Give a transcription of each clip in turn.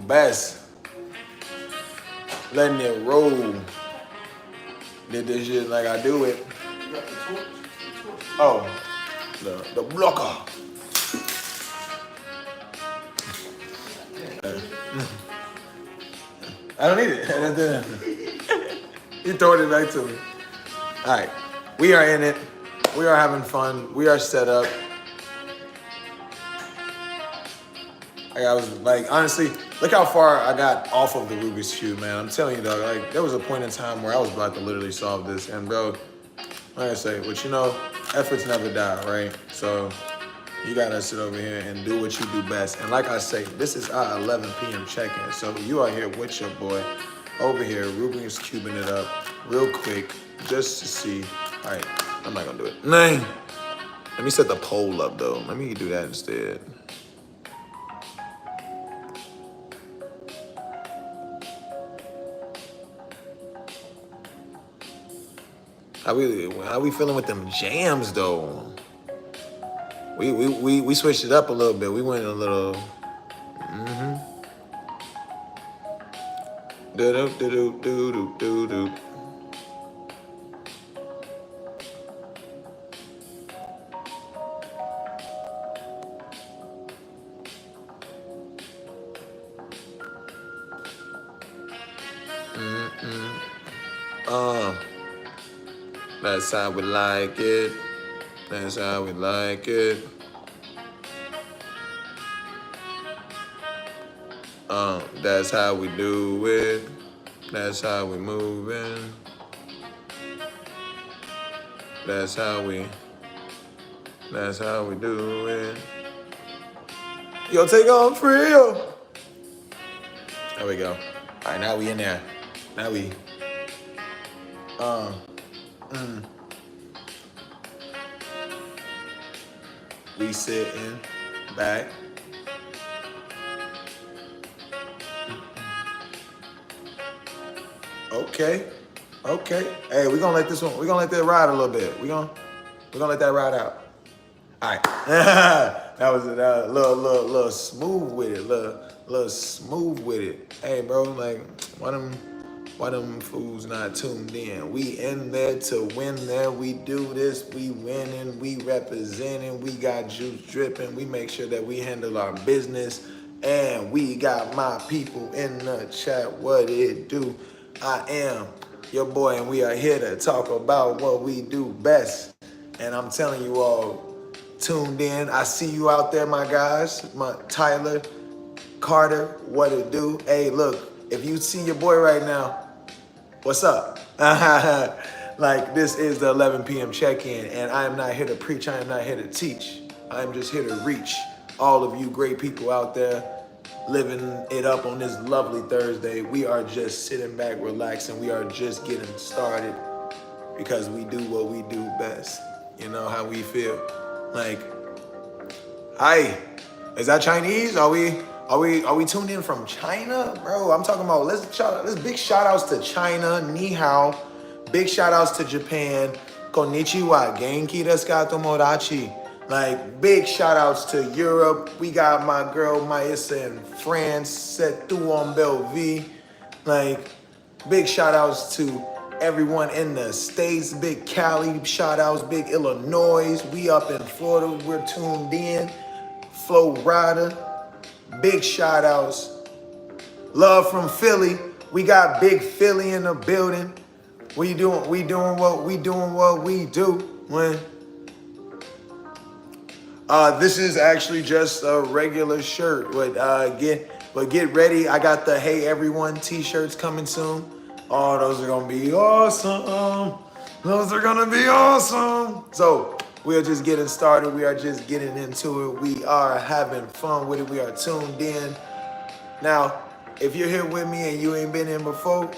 best. Letting it roll. Did this shit like I do it. Oh, the blocker. I don't need it. You throwing it back to me. All right, we are in it. We are having fun. We are set up. I was like, honestly, look how far I got off of the Rubik's Cube, man. I'm telling you, dog, like, there was a point in time where I was about to literally solve this. And, bro, like I say, but you know, efforts never die, right? So you got to sit over here and do what you do best. And like I say, this is our 11 p.m. check-in. So you are here with your boy over here, Rubik's Cubing it up real quick just to see. All right, I'm not going to do it. Nah. Let me set the poll up, though. Let me do that instead. How we feeling with them jams though? We switched it up a little bit. We went a little. Do do do do do do do. That's how we like it. That's how we like it. That's how we do it. That's how we moving. That's how we do it. Yo, take on for real. There we go. All right, now we in there. Now we. We sitting back. Okay. Hey, we're gonna let that ride a little bit. We're gonna let that ride out. All right. that was a little smooth with it. Little smooth with it. Hey, bro, like why them fools not tuned in? We in there to win there. We do this, we winning, we representing, we got juice dripping. We make sure that we handle our business. And we got my people in the chat. What it do? I am your boy, and we are here to talk about what we do best. And I'm telling you all, tuned in. I see you out there, my guys. My Tyler, Carter, what it do? Hey, look, if you see your boy right now, what's up? Like, this is the 11 p.m. check-in, and I am not here to preach. I am not here to teach. I am just here to reach all of you great people out there living it up on this lovely Thursday. We are just sitting back, relaxing. We are just getting started because we do what we do best. You know how we feel. Like, hi, is that Chinese? Are we tuned in from China? Bro, I'm talking about, let's big shout outs to China, ni hao. Big shout outs to Japan, konnichiwa, genki desu ka tomodachi. Like, big shout outs to Europe. We got my girl Maissa in France, c'est tout en belle vie. Like, big shout outs to everyone in the States, big Cali shout outs, big Illinois. We up in Florida, we're tuned in. Florida, big shout outs. Love from Philly. We got big Philly in the building. We doing what we do. When this is actually just a regular shirt. But get ready. I got the Hey Everyone t-shirts coming soon. Oh, those are gonna be awesome. Those are gonna be awesome. So we're just getting started. We are just getting into it. We are having fun with it. We are tuned in. Now, if you're here with me and you ain't been in before,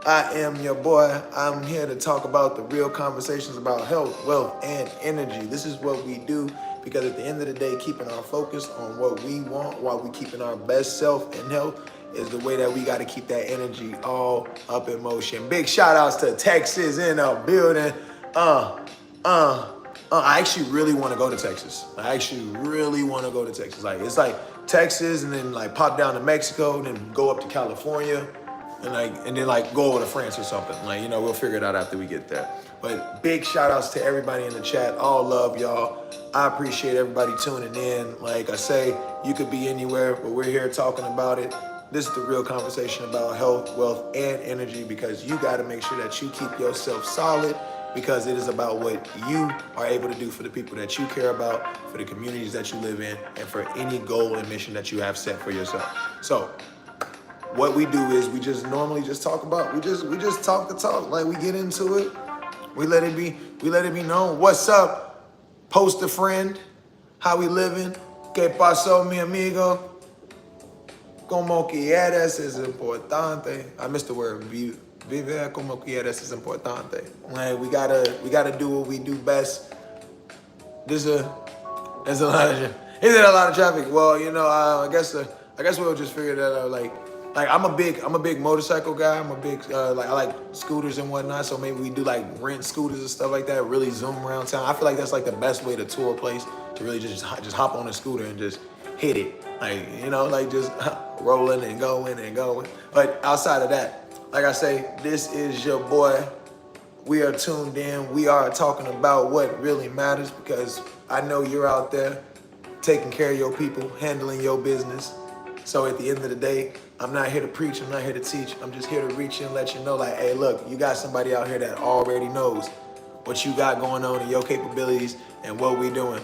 I am your boy. I'm here to talk about the real conversations about health, wealth, and energy. This is what we do because at the end of the day, keeping our focus on what we want while we keeping our best self and health is the way that we got to keep that energy all up in motion. Big shout outs to Texas in the building. I actually really want to go to Texas. Like, it's like Texas and then like pop down to Mexico and then go up to California and then like go over to France or something. Like, you know, we'll figure it out after we get there. But big shout outs to everybody in the chat. All love, y'all. I appreciate everybody tuning in. Like I say, you could be anywhere, but we're here talking about it. This is the real conversation about health, wealth, and energy, because you got to make sure that you keep yourself solid, because it is about what you are able to do for the people that you care about, for the communities that you live in, and for any goal and mission that you have set for yourself. So what we do is we just normally just talk about, we just talk the talk. Like, we get into it. We let it be known. What's up? Post a friend. How we living? ¿Qué pasó, mi amigo? Como quieres es importante. I missed the word. Vive como quieres es importante. Like, we gotta do what we do best. There's a lot of traffic. Well, you know, I guess we'll just figure that out. Like I'm a big motorcycle guy. I'm a big I like scooters and whatnot. So maybe we do like rent scooters and stuff like that. Really zoom around town. I feel like that's like the best way to tour a place, to really just hop on a scooter and just hit it. Like, you know, like just rolling and going and going. But outside of that, like I say, this is your boy. We are tuned in. We are talking about what really matters, because I know you're out there taking care of your people, handling your business. So at the end of the day, I'm not here to preach. I'm not here to teach. I'm just here to reach you and let you know, like, hey, look, you got somebody out here that already knows what you got going on and your capabilities and what we doing.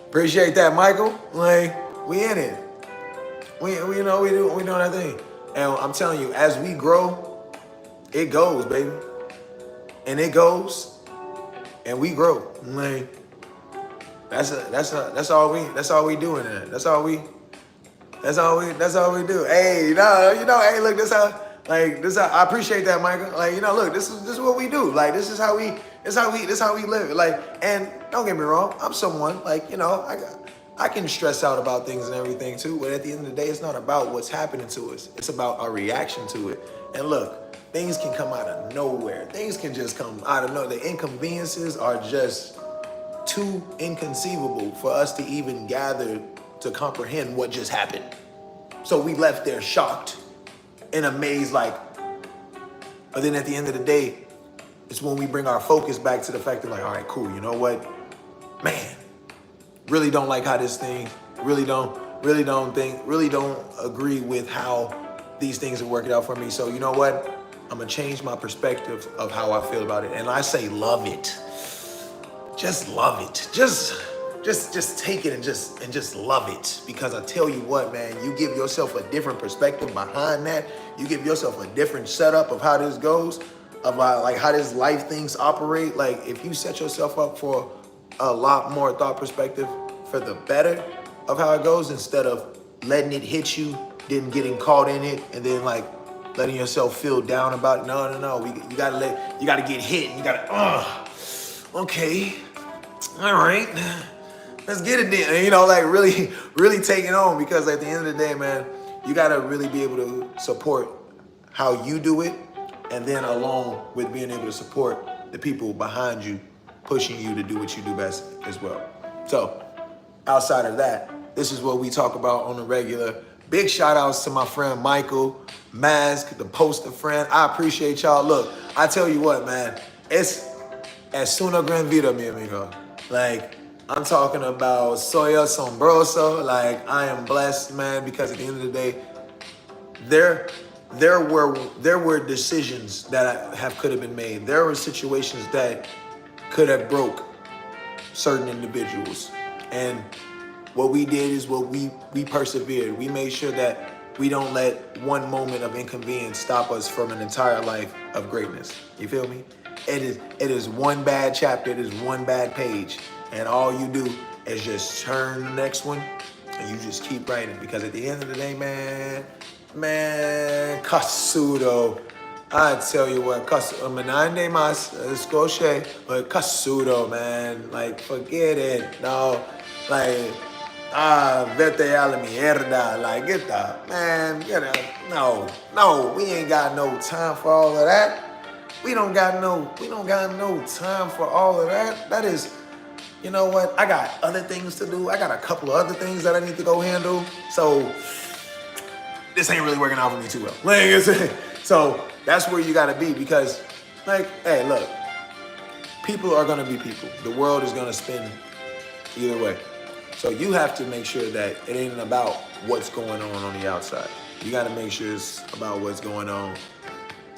Appreciate that, Michael. Like, we in it. We doing our thing. And I'm telling you, as we grow, it goes, baby. And it goes, and we grow. Like, that's all we doing. That's all we do. Hey, hey, look, I appreciate that, Michael. Like, look, this is what we do. Like, this is how we live. Like, and don't get me wrong, I'm someone, like, I can stress out about things and everything too, but at the end of the day, it's not about what's happening to us. It's about our reaction to it. And look, things can come out of nowhere. Things can just come out of nowhere. The inconveniences are just too inconceivable for us to even gather to comprehend what just happened. So we left there shocked and amazed, like, but then at the end of the day, it's when we bring our focus back to the fact that, like, all right, cool, you know what? Man, really don't like how this thing, really don't agree with how these things are working out for me. So you know what? I'm gonna change my perspective of how I feel about it. And I say love it. Just love it. Just take it and just love it. Because I tell you what, man, you give yourself a different perspective behind that. You give yourself a different setup of how this goes, about like how this life things operate. Like, if you set yourself up for a lot more thought perspective for the better of how it goes, instead of letting it hit you, then getting caught in it, and then like letting yourself feel down about it. No. You gotta get hit, and you gotta, okay, all right, let's get it then. Like really take it on, because at the end of the day, man, you gotta really be able to support how you do it, and then along with being able to support the people behind you, pushing you to do what you do best as well. So outside of that, this is what we talk about on the regular. Big shout outs to my friend Michael, Mask, the poster friend. I appreciate y'all. Look, I tell you what, man, it's es una gran vida, mi amigo. Like, I'm talking about soy asombroso. Like, I am blessed, man, because at the end of the day, there were decisions that could have been made. There were situations that could have broke certain individuals. And what we did is we persevered. We made sure that we don't let one moment of inconvenience stop us from an entire life of greatness. You feel me? It is one bad chapter, it is one bad page. And all you do is just turn the next one and you just keep writing. Because at the end of the day, man, Casudo. I tell you what, Menande mas escoche, but Casudo, man. Like, forget it. No, like, vete a la mierda. Like, get the, man, get it. No, we ain't got no time for all of that. We don't got no time for all of that. That is, you know what? I got other things to do. I got a couple of other things that I need to go handle. So this ain't really working out for me too well. Like, so that's where you gotta be, because, like, hey, look, people are gonna be people. The world is gonna spin either way. So you have to make sure that it ain't about what's going on the outside. You gotta make sure it's about what's going on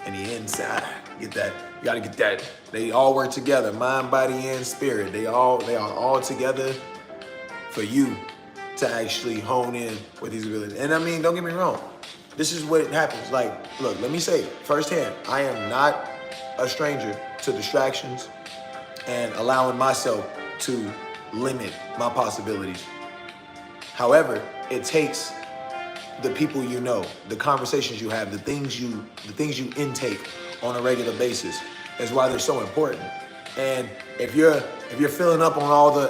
in the inside. Get that. You gotta get that. They all work together, mind, body, and spirit. They are all together for you to actually hone in with these abilities. And I mean, don't get me wrong. This is what happens. Like, look, let me say firsthand, I am not a stranger to distractions and allowing myself to limit my possibilities. However, it takes the people you know, the conversations you have, the things you intake on a regular basis is why they're so important. And if you're filling up on all the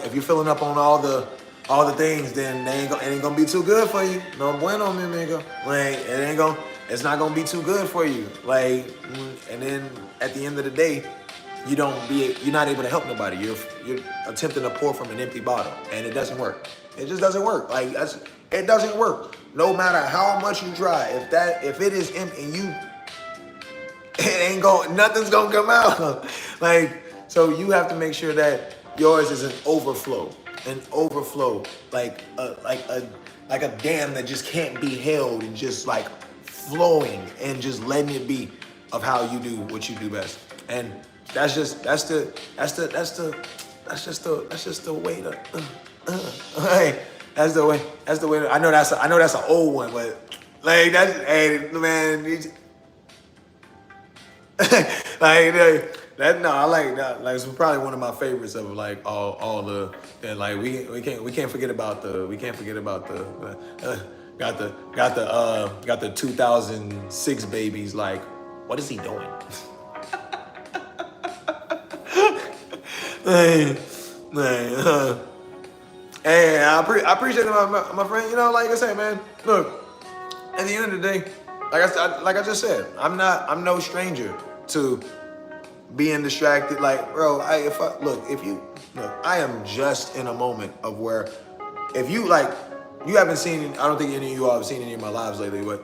things, then it ain't gonna be too good for you. No bueno, mi amigo. Like, it's not gonna be too good for you. Like, and then at the end of the day, you're not able to help nobody. You're attempting to pour from an empty bottle, and it doesn't work. It just doesn't work. Like, it doesn't work. No matter how much you try, if it is empty, nothing's gonna come out. Like, so you have to make sure that yours is an overflow, like a dam that just can't be held, and just like flowing and just letting it be of how you do what you do best. And that's just the way to. Hey, that's the way. I know that's an old one, but like that's, hey man, like that. No, I like that. Like, it's probably one of my favorites of like all the, and like we can't forget about the got the 2006 babies. Like, what is he doing? Hey, I appreciate it, my friend. You know, like I say, man, look, at the end of the day, like I just said, I'm no stranger to being distracted. Like, bro, I am just in a moment of where, if you like, you haven't seen, I don't think any of you all have seen any of my lives lately, but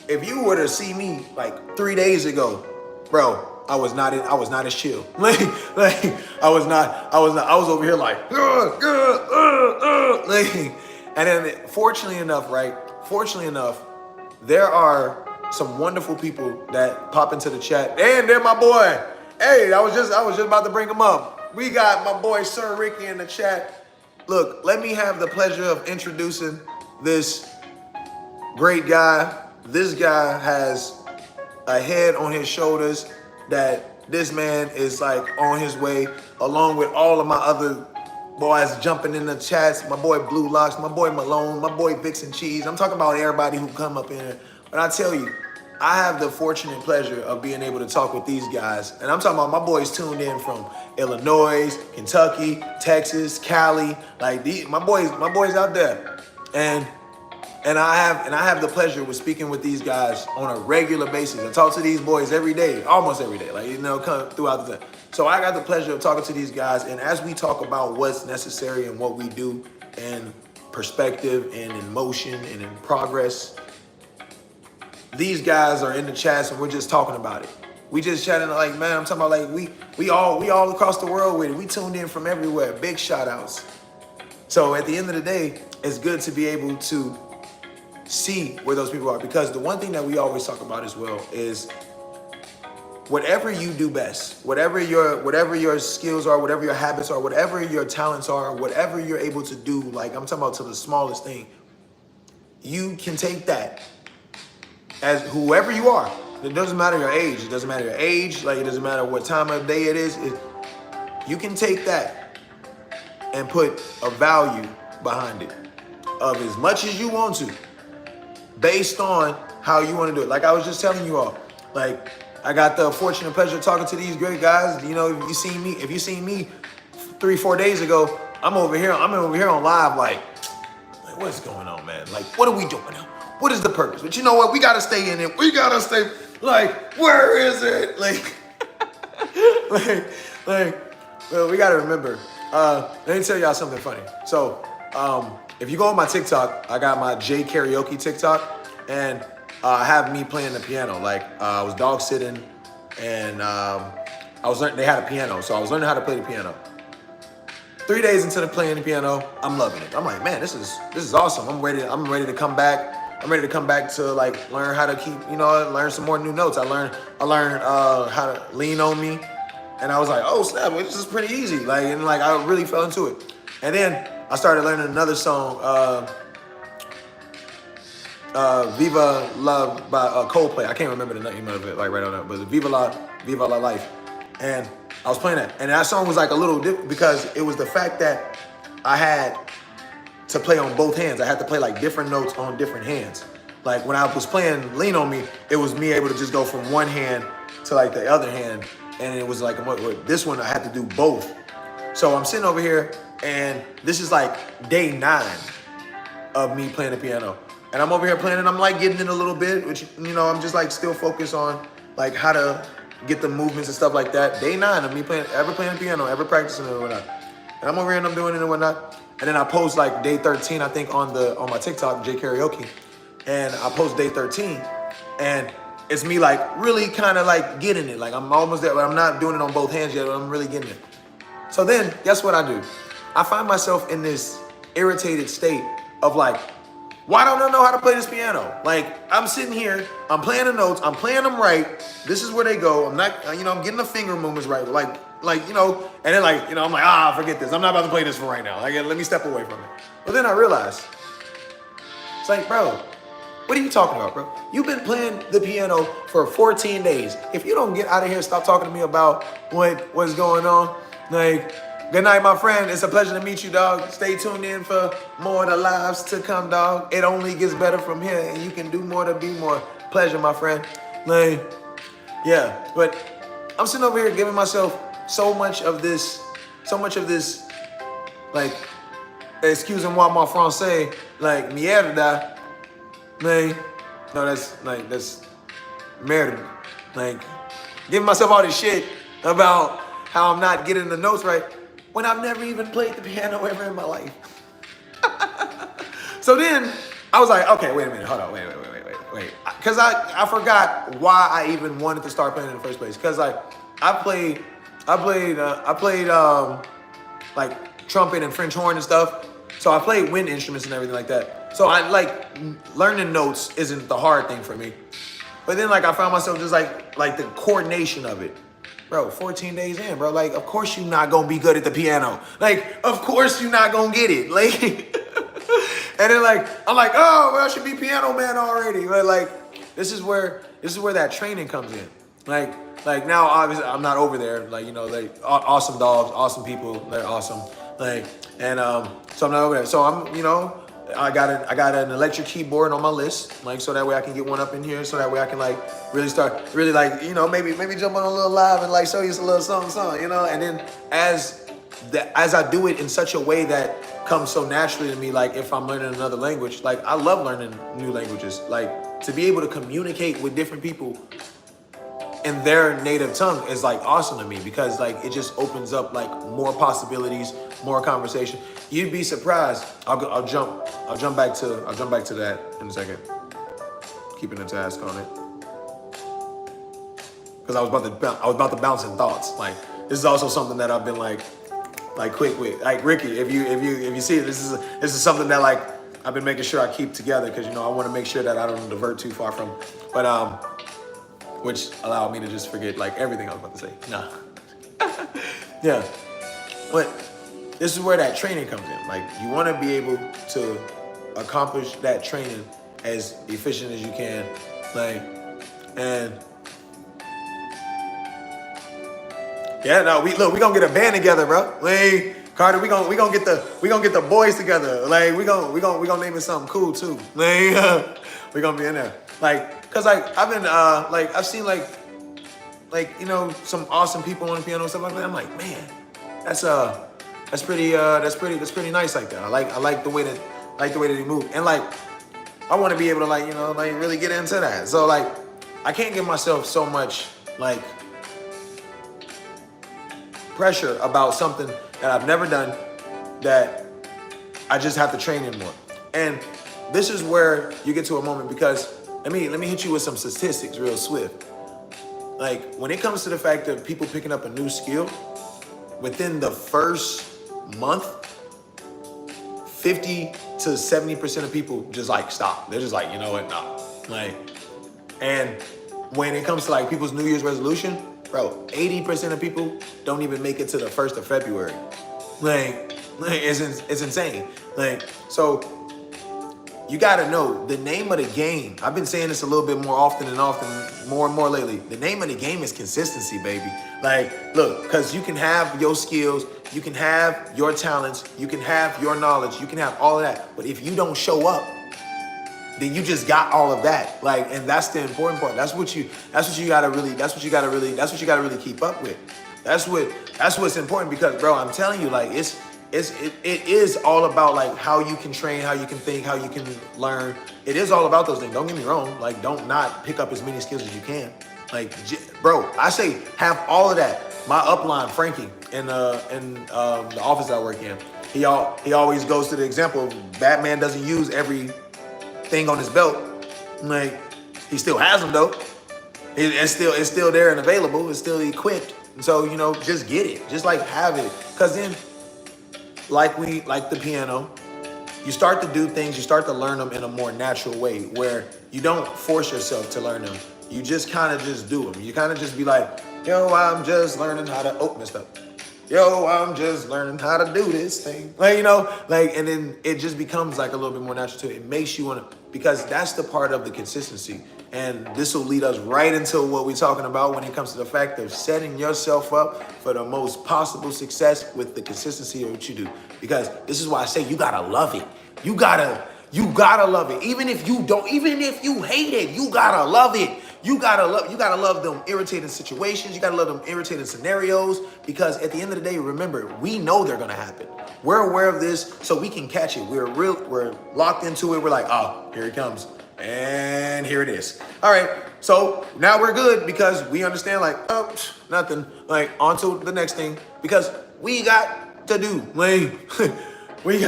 if you were to see me like 3 days ago, bro, I was not as chill. Like I was over here like, like, and then fortunately enough, there are some wonderful people that pop into the chat. And they're my boy. Hey, I was just about to bring him up. We got my boy Sir Ricky in the chat. Look, let me have the pleasure of introducing this great guy. This guy has a head on his shoulders that this man is like on his way, along with all of my other boys jumping in the chats. My boy Blue Locks, my boy Malone, my boy Vixen Cheese. I'm talking about everybody who come up in here. But I tell you, I have the fortunate pleasure of being able to talk with these guys. And I'm talking about my boys tuned in from Illinois, Kentucky, Texas, Cali, like my boys out there. And I have the pleasure of speaking with these guys on a regular basis. I talk to these boys every day, almost every day, like, you know, come throughout the day. So I got the pleasure of talking to these guys, and as we talk about what's necessary and what we do in perspective and in motion and in progress, these guys are in the chats and we're just talking about it. We just chatting like, man, I'm talking about like we all across the world with it. We tuned in from everywhere. Big shout outs. So at the end of the day, it's good to be able to see where those people are, because the one thing that we always talk about as well is whatever you do best, whatever your skills are, whatever your habits are, whatever your talents are, whatever you're able to do, like I'm talking about to the smallest thing, you can take that as whoever you are. It doesn't matter your age. It doesn't matter your age. Like, it doesn't matter what time of day it is. You can take that and put a value behind it of as much as you want to, based on how you want to do it. Like I was just telling you all, like I got the fortunate pleasure of talking to these great guys. You know, if you seen me 3-4 days ago, I'm over here on live, like what's going on, man? Like, what are we doing now? What is the purpose? But you know what? We gotta stay in it. We gotta stay. Like, where is it? Like, Well, we gotta remember. Let me tell y'all something funny. So, if you go on my TikTok, I got my J Karaoke TikTok, and I have me playing the piano. Like, I was dog sitting, and I was learning. They had a piano, so I was learning how to play the piano. 3 days into the playing the piano, I'm loving it. I'm like, man, this is awesome. I'm ready to come back. I'm ready to come back to like learn how to keep, learn some more new notes. I learned how to lean on me, and I was like, oh snap, this is pretty easy. Like, and like I really fell into it. And then I started learning another song, Viva Love by Coldplay. I can't remember the name of it like right on that, but Viva La Life. And I was playing that, and that song was like a little different because it was the fact that I had to play on both hands. I had to play like different notes on different hands. Like when I was playing Lean on Me, it was me able to just go from one hand to like the other hand, and it was like this one I had to do both. So I'm sitting over here, and this is like day 9 of me playing the piano, and I'm over here playing, and I'm like getting in a little bit, which I'm just like still focused on like how to get the movements and stuff like that. Day 9 of me ever playing the piano, ever practicing it and whatnot. And I'm over here and I'm doing it and whatnot. And then I post like day 13, I think, on my TikTok, J Karaoke. And I post day 13, and it's me like really kind of like getting it. Like I'm almost there, but I'm not doing it on both hands yet, but I'm really getting it. So then, guess what I do? I find myself in this irritated state of like, why don't I know how to play this piano? Like, I'm sitting here, I'm playing the notes, I'm playing them right. This is where they go. I'm not, I'm getting the finger movements right. And then I'm like, forget this. I'm not about to play this for right now. Like, let me step away from it. But then I realized, it's like, bro, what are you talking about, bro? You've been playing the piano for 14 days. If you don't get out of here, stop talking to me about what's going on. Like, good night, my friend. It's a pleasure to meet you, dog. Stay tuned in for more of the lives to come, dog. It only gets better from here, and you can do more to be more. Pleasure, my friend. Like, yeah, but I'm sitting over here giving myself so much of this, like, excusez-moi mon français, like, mierda. Like, no, that's merde. Like, giving myself all this shit about how I'm not getting the notes right when I've never even played the piano ever in my life. So then I was like, okay, wait a minute, hold on, wait. Because I forgot why I even wanted to start playing in the first place. Because like I played like trumpet and French horn and stuff. So I played wind instruments and everything like that. So I like learning notes isn't the hard thing for me. But then like I found myself just like the coordination of it. Bro, 14 days in, bro. Like, of course you're not gonna be good at the piano. Like, of course you're not gonna get it. Like, and then like, I'm like, oh, well, I should be piano man already. But like, this is where that training comes in. Like now, obviously, I'm not over there. Like, like awesome dogs, awesome people. They're awesome. Like, and so I'm not over there. So I'm, I got an electric keyboard on my list, like so that way I can get one up in here, so that way I can like really maybe jump on a little live and like show you a little something, And then as I do it in such a way that comes so naturally to me, like if I'm learning another language, like I love learning new languages, like to be able to communicate with different people in their native tongue is like awesome to me because like it just opens up like more possibilities, more conversation. You'd be surprised. I'll jump back to that in a second. Keeping a task on it because I was about to bounce in thoughts. Like this is also something that I've been like quick with. Like Ricky, if you see it, this is something that like I've been making sure I keep together because I want to make sure that I don't divert too far from. But which allowed me to just forget like everything I was about to say. Nah. Yeah. But this is where that training comes in. Like you want to be able to accomplish that training as efficient as you can. Like, and yeah, no, we gonna get a band together, bro. Like, Carter, we gonna get the boys together. Like we gonna name it something cool too. Like we gonna be in there. Like, cause like I've been I've seen like some awesome people on the piano and stuff like that. I'm like, man, that's pretty nice like that. I like the way that they move. And like I want to be able to like really get into that. So like I can't give myself so much like pressure about something that I've never done that I just have to train in more. And this is where you get to a moment, because let me hit you with some statistics real swift. Like, when it comes to the fact of people picking up a new skill, within the first month, 50 to 70% of people just like stop. They're just like, you know what, nah. Like, and when it comes to like people's New Year's resolution, bro, 80% of people don't even make it to the 1st of February. Like it's insane. Like, so you gotta know the name of the game. I've been saying this a little bit more often, more and more lately. The name of the game is consistency, baby. Like, look, because you can have your skills, you can have your talents, you can have your knowledge, you can have all of that. But if you don't show up, then you just got all of that. Like, and that's the important part. That's what you gotta really keep up with. That's what's important, because, bro, I'm telling you, like, it is all about like how you can train, how you can think, how you can learn. It is all about those things. Don't get me wrong. Like, don't not pick up as many skills as you can. Like, bro, I say have all of that. My upline, Frankie, in the office I work in, he always goes to the example of Batman doesn't use every thing on his belt. Like, he still has them though. It's still there and available. It's still equipped. And so, you know, just get it. Just like have it. Cause then, like the piano, you start to do things, you start to learn them in a more natural way, where you don't force yourself to learn them. You just kind of just do them. You kind of just be like, yo, I'm just learning how to, messed up. Yo, I'm just learning how to do this thing. Like, you know, like, and then it just becomes like a little bit more natural to it. It makes you want to, because that's the part of the consistency. And this will lead us right into what we're talking about when it comes to the fact of setting yourself up for the most possible success with the consistency of what you do. Because this is why I say you gotta love it. You gotta love it. Even if you hate it, you gotta love it. You gotta love them irritating situations. You gotta love them irritating scenarios, because at the end of the day, remember, we know they're gonna happen. We're aware of this, so we can catch it. We're locked into it. We're like, oh, here it comes. And here it is. All right, so now we're good, because we understand, like, oh, nothing. Like, on to the next thing, because we got to do. Like, we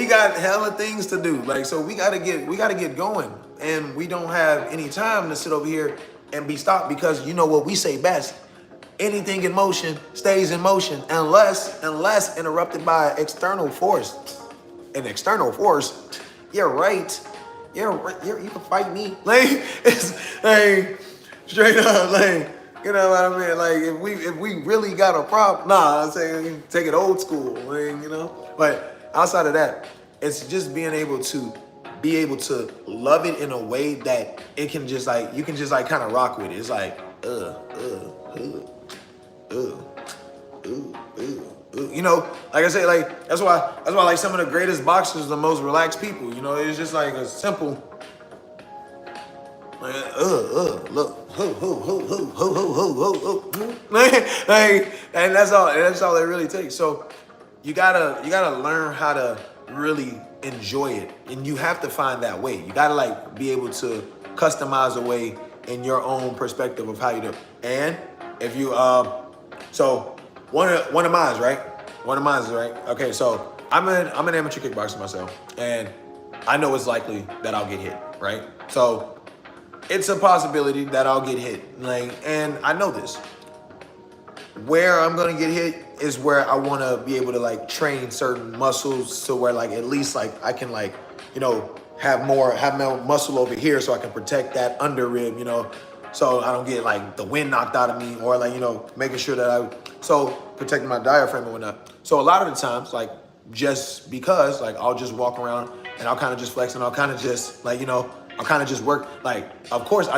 got hella things to do. Like, so we gotta get going, and we don't have any time to sit over here and be stopped, because you know what we say best: anything in motion stays in motion, unless interrupted by external force. An external force, you're right. You can fight me. Like, it's like straight up, like, you know what I mean? Like, if we really got a problem, I'm saying take it old school, like, you know. But outside of that, it's just being able to love it in a way that it can just like, you can just like kind of rock with it. It's like, you know, like I say, like that's why like some of the greatest boxers are the most relaxed people. You know, it's just like a simple, look, like, and that's all it really takes. So you gotta learn how to really enjoy it, and you have to find that way. You gotta like be able to customize a way in your own perspective of how you do it. And if you so one of mine, right? Okay, so I'm an amateur kickboxer myself, and I know it's likely that I'll get hit, right? So it's a possibility that I'll get hit, like, and I know this. Where I'm gonna get hit is where I want to be able to like train certain muscles, so where like at least like I can like, you know, have more muscle over here, so I can protect that under rib, you know, so I don't get like the wind knocked out of me, or like, you know, making sure that protecting my diaphragm and whatnot. So a lot of the times, like, just because like I'll just walk around and I'll kind of just flex, and I'll kind of just like, you know, I'll kind of just work. Like, of course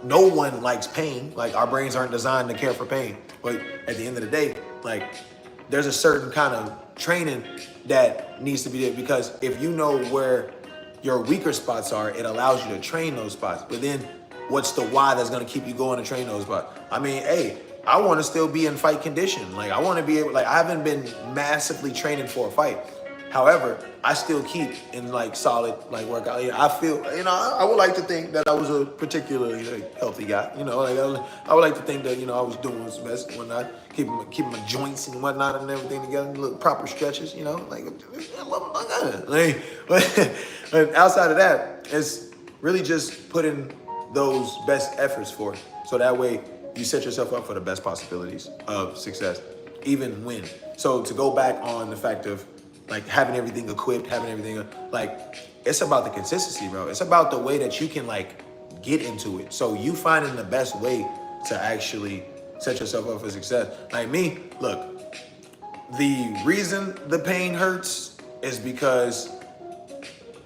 no one likes pain. Like, our brains aren't designed to care for pain. But at the end of the day, like, there's a certain kind of training that needs to be there, because if you know where your weaker spots are, it allows you to train those spots. But then what's the why that's going to keep you going to train those spots? I mean, hey, I want to still be in fight condition. Like, I want to be able, like, I haven't been massively training for a fight. However, I still keep in like solid like workout. I feel, I would like to think that I was a particularly like, healthy guy. I would like to think that I was doing what's best and whatnot, keeping my joints and whatnot and everything together, little proper stretches. Like I love it like that. But outside of that, it's really just putting those best efforts forth, so that way you set yourself up for the best possibilities of success, even when. So to go back on the fact of like having everything equipped, having everything like, it's about the consistency, bro. It's about the way that you can like get into it. So you finding the best way to actually set yourself up for success. Like me, look, the reason the pain hurts is because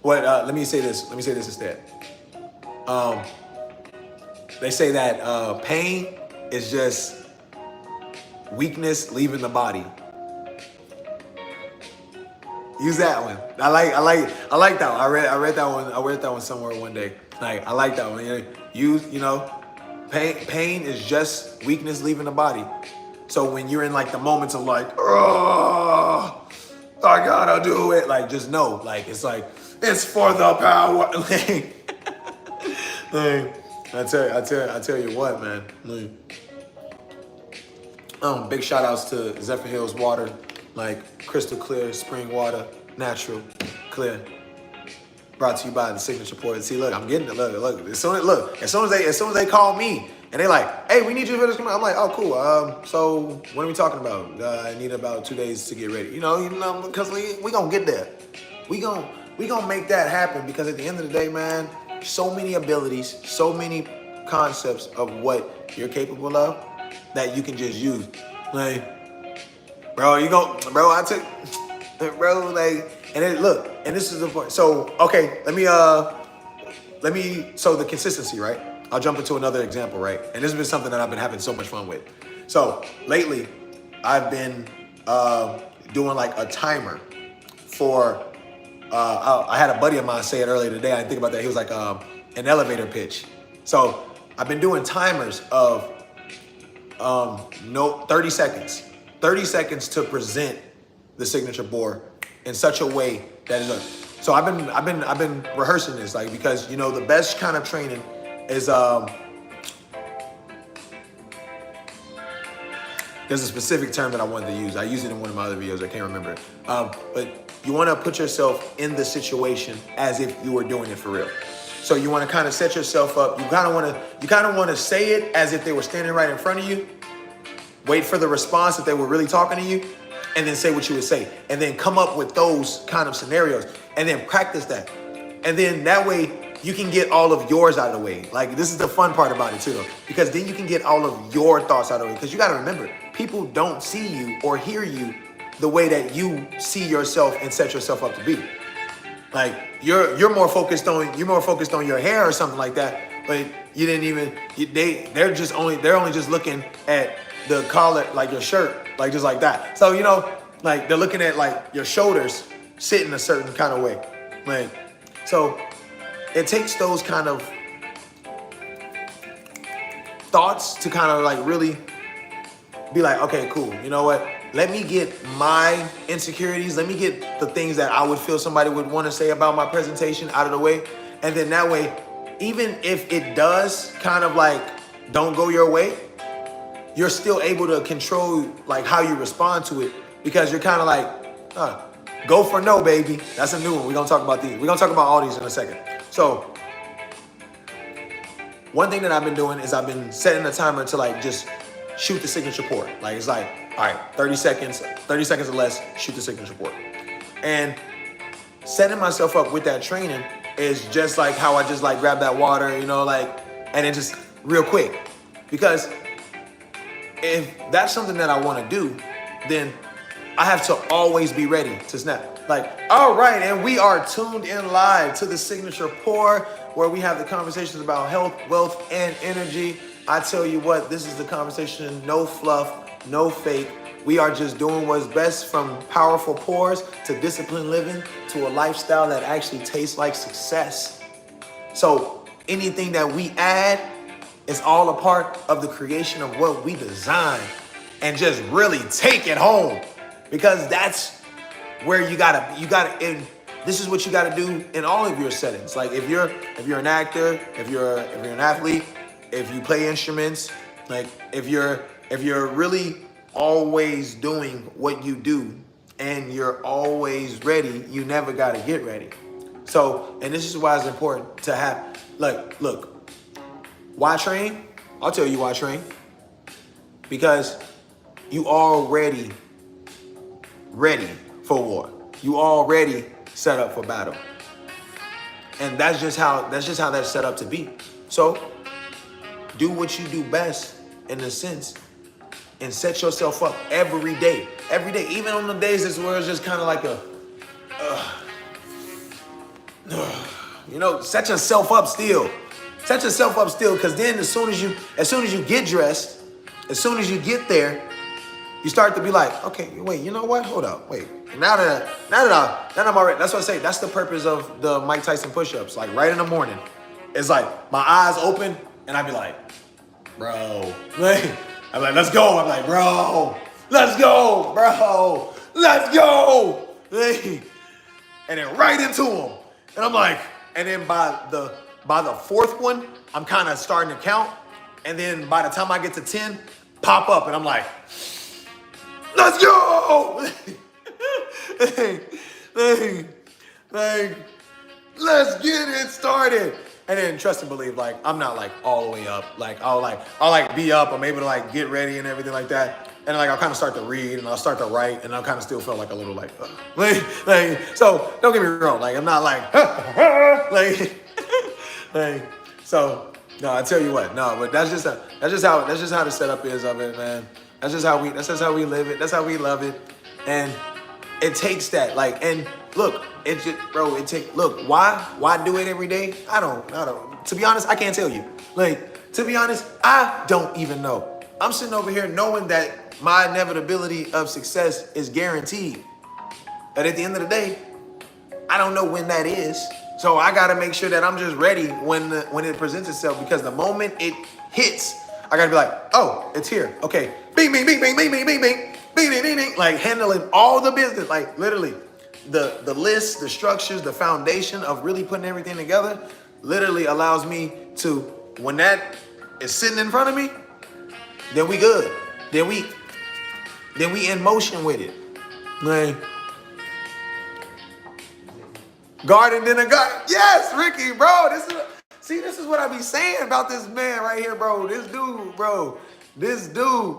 let me say this instead. They say that pain is just weakness leaving the body. Use that one. I like that one. I read that one. I read that one somewhere one day. Like I like that one. Pain is just weakness leaving the body. So when you're in like the moments of like, oh, I gotta do it, like just know, like it's for the power. I tell you what, man. Big shout outs to Zephyr Hills water, like crystal clear spring water, natural, clear. Brought to you by the Signature Port. See, look, I'm getting it. Look. As soon as they call me and they like, hey, we need you for this. I'm like, oh, cool. So what are we talking about? I need about 2 days to get ready. Because we gonna get there. We gonna make that happen, because at the end of the day, man, so many abilities, so many concepts of what you're capable of that you can just use. Like, bro, I took, bro, like, and then look, and this is the point. So, okay, so the consistency, right? I'll jump into another example, right? And this has been something that I've been having so much fun with. So lately, I've been doing like a timer for, I had a buddy of mine say it earlier today. I didn't think about that. He was like, an elevator pitch. So I've been doing timers of 30 seconds. 30 seconds to present the signature board in such a way that is so I've been rehearsing this, like, because the best kind of training is there's a specific term that I wanted to use. I used it in one of my other videos. I can't remember it. But you want to put yourself in the situation as if you were doing it for real. So you want to kind of set yourself up. You kind of want to say it as if they were standing right in front of you. Wait for the response if they were really talking to you, and then say what you would say, and then come up with those kind of scenarios, and then practice that. And then that way you can get all of yours out of the way. Like, this is the fun part about it too, because then you can get all of your thoughts out of the way. Because you got to remember, people don't see you or hear you the way that you see yourself and set yourself up to be. Like, you're more focused on your hair or something like that, but you didn't even, they're only just looking at the collar, like your shirt, like just like that. So, like they're looking at like your shoulders sitting a certain kind of way. Like, so it takes those kind of thoughts to kind of like really be like, okay, cool. You know what? Let me get my insecurities. Let me get the things that I would feel somebody would want to say about my presentation out of the way. And then that way, even if it does kind of like don't go your way, you're still able to control like how you respond to it, because you're kind of like, go for no, baby. That's a new one. We're going to talk about these. We're going to talk about all these in a second. So one thing that I've been doing is I've been setting a timer to like just shoot the signature port. Like, it's like, all right, 30 seconds or less, shoot the signature port. And setting myself up with that training is just like how I just like grab that water, and then just real quick. Because if that's something that I want to do, then I have to always be ready to snap. Like, all right, and we are tuned in live to the Signature Pour, where we have the conversations about health, wealth, and energy. I tell you what, this is the conversation, no fluff, no fake. We are just doing what's best, from powerful pours to disciplined living to a lifestyle that actually tastes like success. So anything that we add is all a part of the creation of what we design, and just really take it home, because that's where you gotta, and this is what you gotta do in all of your settings. Like if you're an actor, if you're an athlete, if you play instruments, like if you're really always doing what you do and you're always ready, you never gotta get ready. So, and this is why it's important to have, look, why train? I'll tell you why train. Because you already ready for war. You already set up for battle. And that's just how that's set up to be. So do what you do best in a sense and set yourself up every day, even on the days where it's just kind of like set yourself up still. Set yourself up still, because then as soon as you get dressed, as soon as you get there, you start to be like, okay, wait, you know what? Hold up, wait. Now that I'm already, that's what I say. That's the purpose of the Mike Tyson push-ups. Like right in the morning, it's like my eyes open and I be like, bro. I'm like, let's go. I'm like, bro, let's go, bro, let's go. And then right into them. And I'm like, and then by the fourth one, I'm kind of starting to count. And then by the time I get to 10, pop up and I'm like, let's go. Let's get it started. And then trust and believe, like, I'm not like all the way up. Like, I'll be up. I'm able to like get ready and everything like that. And like, I'll kind of start to read and I'll start to write and I'll kind of still feel like a little like, so don't get me wrong. Like, I'm not like, so no, I tell you what, no, but that's just how the setup is of it, man. That's just how we live it. That's how we love it. And it takes that, like, and look, why do it every day? I don't, to be honest, I can't tell you. Like, to be honest, I don't even know. I'm sitting over here knowing that my inevitability of success is guaranteed. But at the end of the day, I don't know when that is. So I gotta make sure that I'm just ready when it presents itself, because the moment it hits, I gotta be like, oh, it's here. Okay. Bing, bing, bing, bing, bing, bing, bing, bing. Bing, bing, bing, bing. Like handling all the business, like literally the list, the structures, the foundation of really putting everything together literally allows me to, when that is sitting in front of me, then we good. Then we in motion with it. Like, garden then a garden. Yes, Ricky, bro. This is what I be saying about this man right here, bro. This dude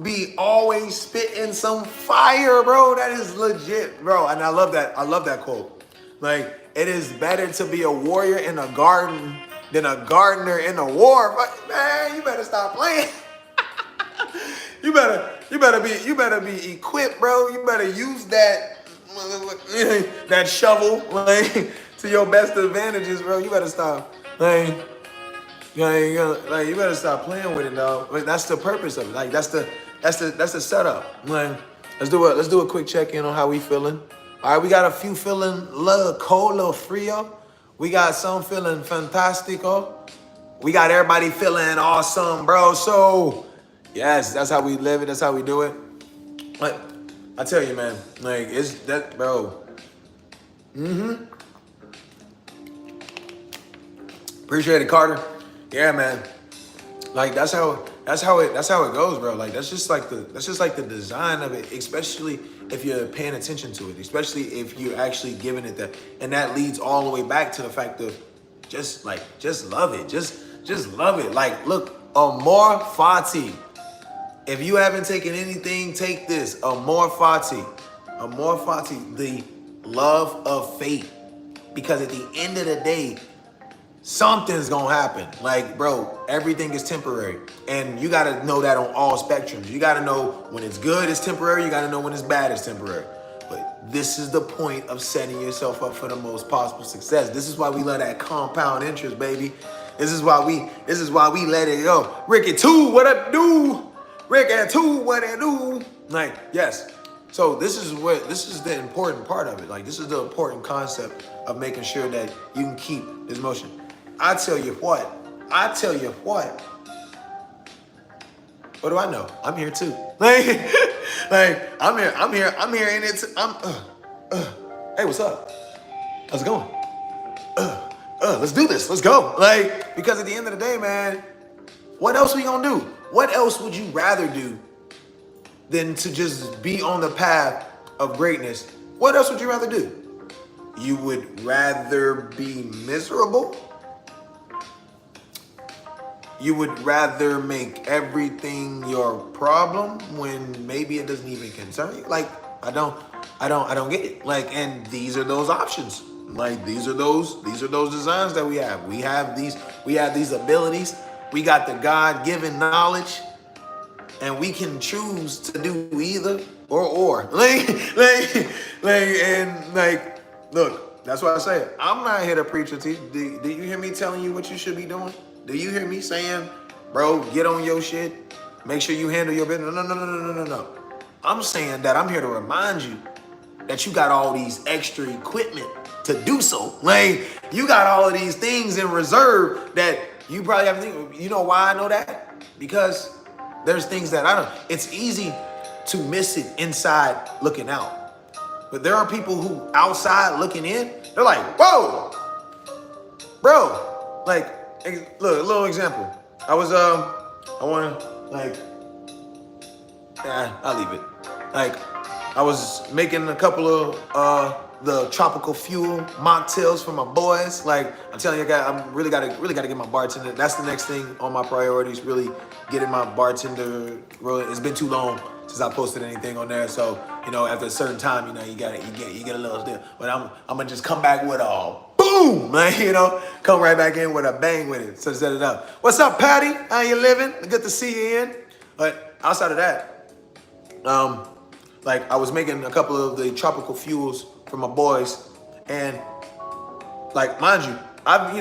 be always spitting some fire, bro. That is legit, bro. And I love that quote. Like, it is better to be a warrior in a garden than a gardener in a war. Man, you better stop playing. You better be equipped, bro. You better use that shovel to your best advantages, bro. You better stop. You better stop playing with it, dog. Like, that's the purpose of it. Like, that's the setup. Like, let's do a quick check-in on how we feeling. All right, we got a few feeling little cold, little frio. We got some feeling fantastico. We got everybody feeling awesome, bro. So, yes, that's how we live it. That's how we do it. But I tell you, man, like, it's that, bro. Appreciate it, Carter. Yeah, man. Like, that's how it goes, bro. Like, that's just like the design of it, especially if you're paying attention to it, especially if you're actually giving it that. And that leads all the way back to the fact of just love it. Just love it. Like, look, amor fati. If you haven't taken anything, take this. Amor fati. Amor fati, the love of fate. Because at the end of the day, something's gonna happen. Like, bro, everything is temporary. And you gotta know that on all spectrums. You gotta know when it's good, it's temporary. You gotta know when it's bad, it's temporary. But this is the point of setting yourself up for the most possible success. This is why we love that compound interest, baby. This is why we let it go. Ricky 2, what up, do? Ricky 2, what it do? Like, yes. So this is the important part of it. Like, this is the important concept of making sure that you can keep this motion. I tell you what. What do I know? I'm here too. Like I'm here in it. Hey, what's up? How's it going? Let's do this. Let's go. Like, because at the end of the day, man, what else we gonna do? What else would you rather do than to just be on the path of greatness? What else would you rather do? You would rather be miserable? You would rather make everything your problem when maybe it doesn't even concern you? Like, I don't get it. Like, and these are those options. Like, these are those designs that we have. We have these abilities. We got the God-given knowledge, and we can choose to do either or. Look, that's what I say. I'm not here to preach or teach. Do you hear me telling you what you should be doing? Do you hear me saying, bro, get on your shit, make sure you handle your business? No. I'm saying that I'm here to remind you that you got all these extra equipment to do so. Like, you got all of these things in reserve that you probably haven't think. You know why I know that? Because there's things that I don't. It's easy to miss it inside looking out. But there are people who outside looking in, they're like, whoa, bro. Like, look, a little example. I want to, like, I'll leave it. Like, I was making a couple of the tropical fuel mocktails for my boys. Like, I'm telling you, I'm really gotta get my bartender. That's the next thing on my priorities. Really getting my bartender. Really, it's been too long since I posted anything on there. So, you know, after a certain time, you know, you get a little still. But I'm gonna just come back with a boom, man. You know, come right back in with a bang with it. So set it up. What's up, Patty? How you living? Good to see you in. But outside of that, like, I was making a couple of the tropical fuels for my boys, and like, mind you, I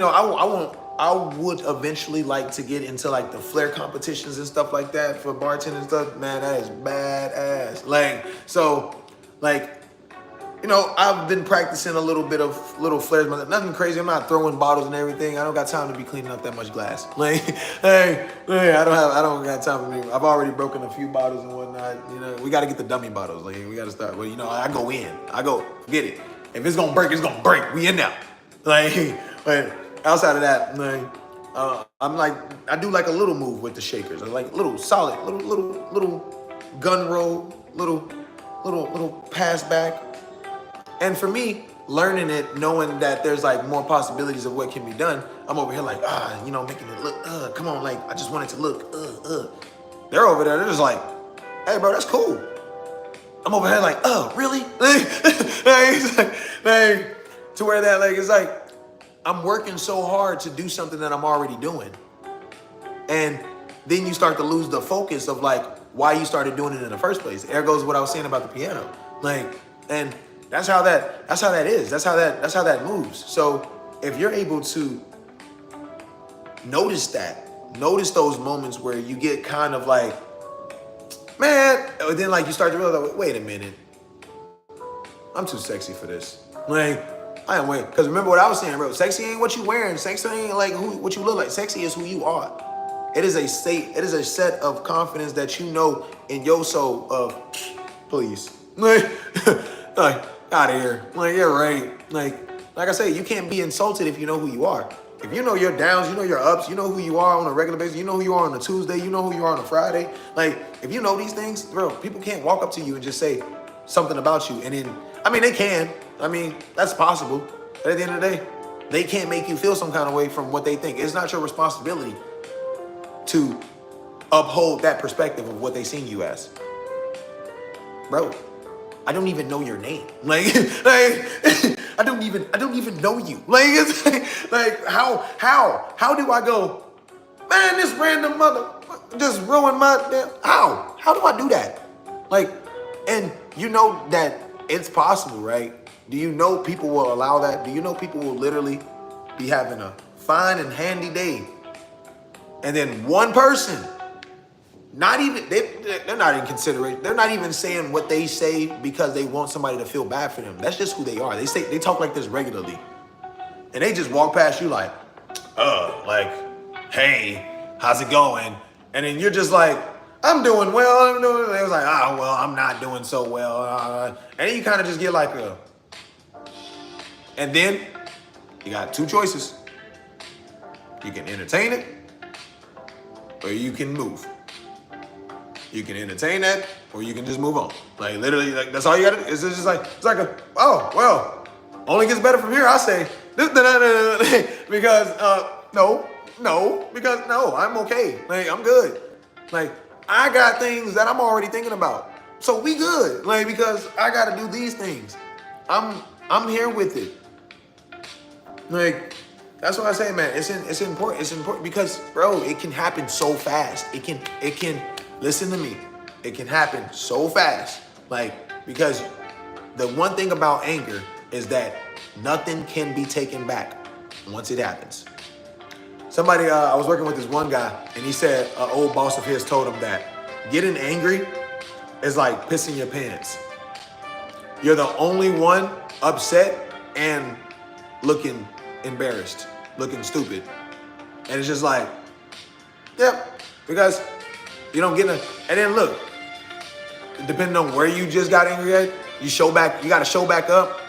would eventually like to get into like the flair competitions and stuff like that for bartending and stuff. Man, that is badass. Like, so, like, you know, I've been practicing a little bit of little flares, but nothing crazy. I'm not throwing bottles and everything. I don't got time to be cleaning up that much glass. Like, hey, I don't got time for me. I've already broken a few bottles and whatnot. You know, we got to get the dummy bottles. Like, we got to start. Well, you know, I go, forget it. If it's gonna break, it's gonna break. We in now. Like, but outside of that, like, I'm like, I do like a little move with the shakers. I like little solid, little gun roll, little pass back. And for me, learning it, knowing that there's like more possibilities of what can be done, I'm over here like, you know, making it look, come on, like, I just want it to look, They're over there, they're just like, hey, bro, that's cool. I'm over here like, really? Like, to where that, like, it's like, I'm working so hard to do something that I'm already doing. And then you start to lose the focus of like, why you started doing it in the first place. There goes what I was saying about the piano. Like, and that's how that is. That's how that moves. So if you're able to notice those moments where you get kind of like, man, and then like you start to realize, wait a minute, I'm too sexy for this. Like, I am waiting. Because remember what I was saying, bro. Sexy ain't what you wearing. Sexy ain't like what you look like. Sexy is who you are. It is a state. It is a set of confidence that you know in your soul of, please. Like, out of here. Like, you're right. Like I say, you can't be insulted if you know who you are. If you know your downs, you know your ups, you know who you are on a regular basis, you know who you are on a Tuesday, you know who you are on a Friday. Like, if you know these things, bro, people can't walk up to you and just say something about you. And then, I mean, they can. I mean, that's possible. But at the end of the day, they can't make you feel some kind of way from what they think. It's not your responsibility to uphold that perspective of what they seen you as. Bro, I don't even know your name. Like I don't even know you. Like, it's like how do I go, man, this random mother just ruined my damn, how do I do that? Like, and you know that it's possible, right? Do you know people will allow that? Do you know people will literally be having a fine and handy day, and then one person, they're not in consideration. They're not even saying what they say because they want somebody to feel bad for them. That's just who they are. They talk like this regularly, and they just walk past you like, hey, how's it going? And then you're just like, I'm doing well. They was like, well, I'm not doing so well. And then you kind of just get like And then you got two choices. You can entertain it or you can move. You can entertain that or you can just move on. Like literally, like that's all you gotta do. It's just like, it's like a, oh, well, only gets better from here, I say. Because, because I'm okay. Like, I'm good. Like, I got things that I'm already thinking about. So we good. Like, because I gotta do these things. I'm here with it. Like, that's what I say, man. It's important. It's important because, bro, it can happen so fast. It can, listen to me. It can happen so fast. Like, because the one thing about anger is that nothing can be taken back once it happens. Somebody, I was working with this one guy, and he said an old boss of his told him that getting angry is like pissing your pants. You're the only one upset and looking embarrassed, looking stupid. And it's just like, yep, because you don't get and then look, depending on where you just got angry at, you gotta show back up.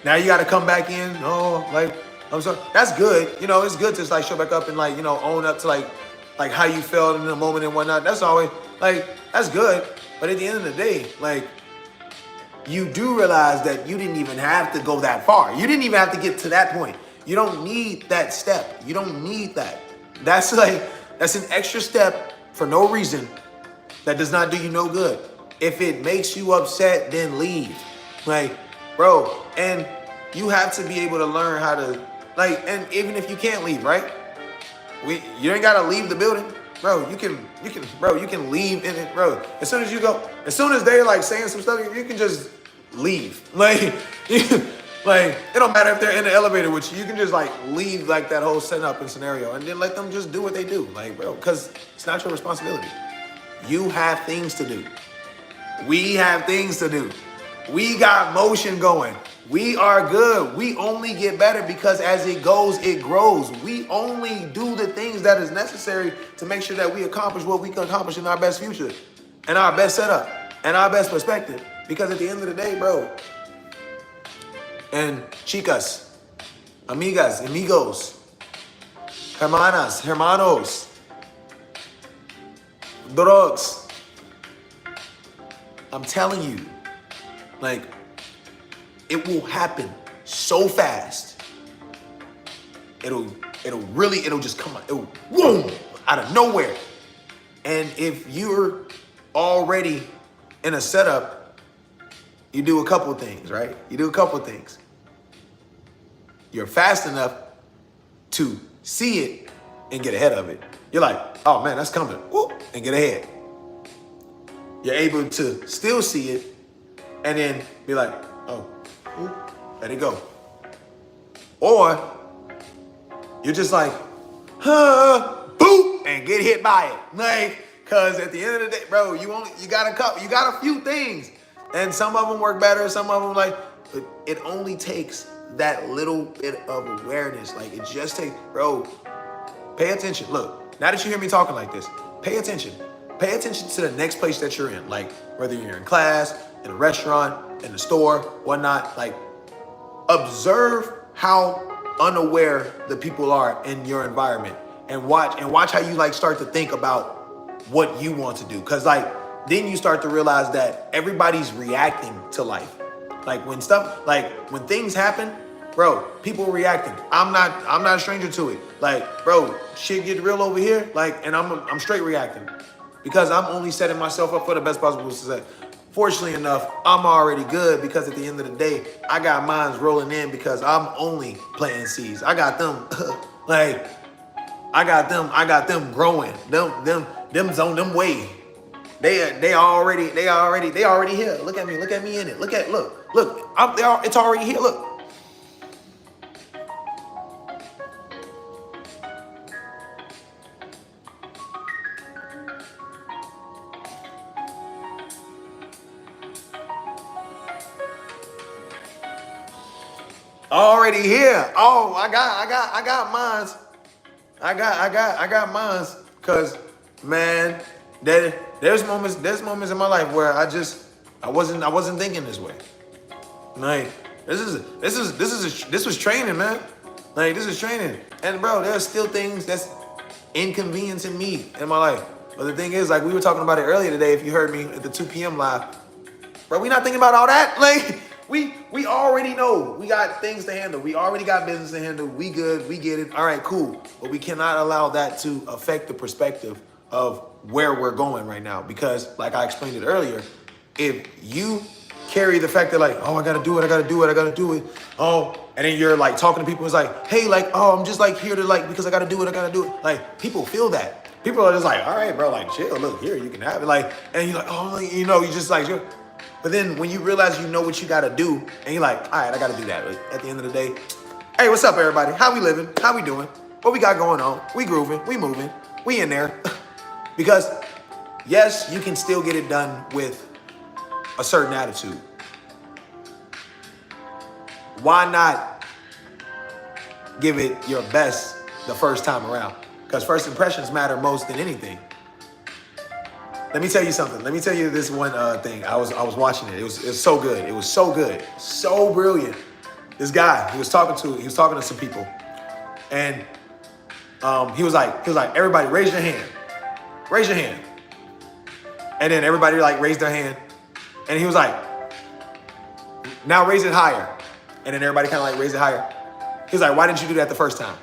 Now you gotta come back in, I'm sorry. That's good. You know, it's good to like show back up and like, you know, own up to like how you felt in the moment and whatnot. That's always like, that's good. But at the end of the day, like, you do realize that you didn't even have to go that far. You didn't even have to get to that point. You don't need that step. You don't need that. That's an extra step for no reason that does not do you no good. If it makes you upset, then leave. Like, bro, and you have to be able to learn how to, like, and even if you can't leave, right? You ain't gotta leave the building. Bro, you can leave in it, bro. As soon as they're like saying some stuff, you can just leave. Like, like, it don't matter if they're in the elevator with you. You can just like leave like that whole setup and scenario and then let them just do what they do. Like, bro, because it's not your responsibility. You have things to do. We have things to do. We got motion going. We are good. We only get better because as it goes, it grows. We only do the things that is necessary to make sure that we accomplish what we can accomplish in our best future and our best setup and our best perspective. Because at the end of the day, bro, and chicas, amigas, amigos, hermanas, hermanos, drugs, I'm telling you, like, it will happen so fast. It'll just come out, boom, out of nowhere. And if you're already in a setup, you do a couple things, right? You do a couple things. You're fast enough to see it and get ahead of it. You're like, oh man, that's coming, whoop, and get ahead. You're able to still see it and then be like, oh, let it go. Or you're just like, boop, and get hit by it. Like, cause at the end of the day, bro, you got a few things. And some of them work better, some of them like, but it only takes that little bit of awareness. Like, it just takes, bro, pay attention. Look, now that you hear me talking like this, pay attention. Pay attention to the next place that you're in. Like, whether you're in class, in a restaurant, in the store, whatnot, like, observe how unaware the people are in your environment and watch how you like start to think about what you want to do. Cause like, then you start to realize that everybody's reacting to life. Like when things happen, bro, people reacting. I'm not a stranger to it. Like, bro, shit get real over here. Like, and I'm straight reacting because I'm only setting myself up for the best possible success. Fortunately enough, I'm already good because at the end of the day, I got mines rolling in because I'm only planting seeds. I got them, I got them growing. Them's on them way. They already here. Look at me in it. Look, it's already here. Look. Already here. Oh, I got mines. I got mines. Cause man, there's moments in my life where I wasn't thinking this way. Like, This was training, man. Like, this is training. And bro, there's still things that's inconveniencing me in my life. But the thing is, like we were talking about it earlier today, if you heard me at the 2 p.m. live, bro, we not thinking about all that. Like, we already know we got things to handle. We already got business to handle. We good, we get it. All right, cool. But we cannot allow that to affect the perspective of where we're going right now. Because like I explained it earlier, if you carry the fact that like, oh, I gotta do it. Oh, and then you're like talking to people, it's like, hey, like, oh, I'm just like here to like, because I gotta do it. Like, people feel that. People are just like, all right, bro, like, chill, look, here, you can have it. Like, and you're like, oh, you know, you just like, sure. But then when you realize you know what you gotta do, and you're like, all right, I gotta do that. Like, at the end of the day, hey, what's up, everybody? How we living? How we doing? What we got going on? We grooving, we moving, we in there. Because yes, you can still get it done with a certain attitude. Why not give it your best the first time around? Because first impressions matter most than anything. Let me tell you something. Let me tell you this one thing. I was watching it. It was so good. It was so good. So brilliant. This guy, he was talking to some people. And he was like, everybody raise your hand. Raise your hand. And then everybody like raised their hand. And he was like, now raise it higher. And then everybody kind of like raised it higher. He was like, why didn't you do that the first time?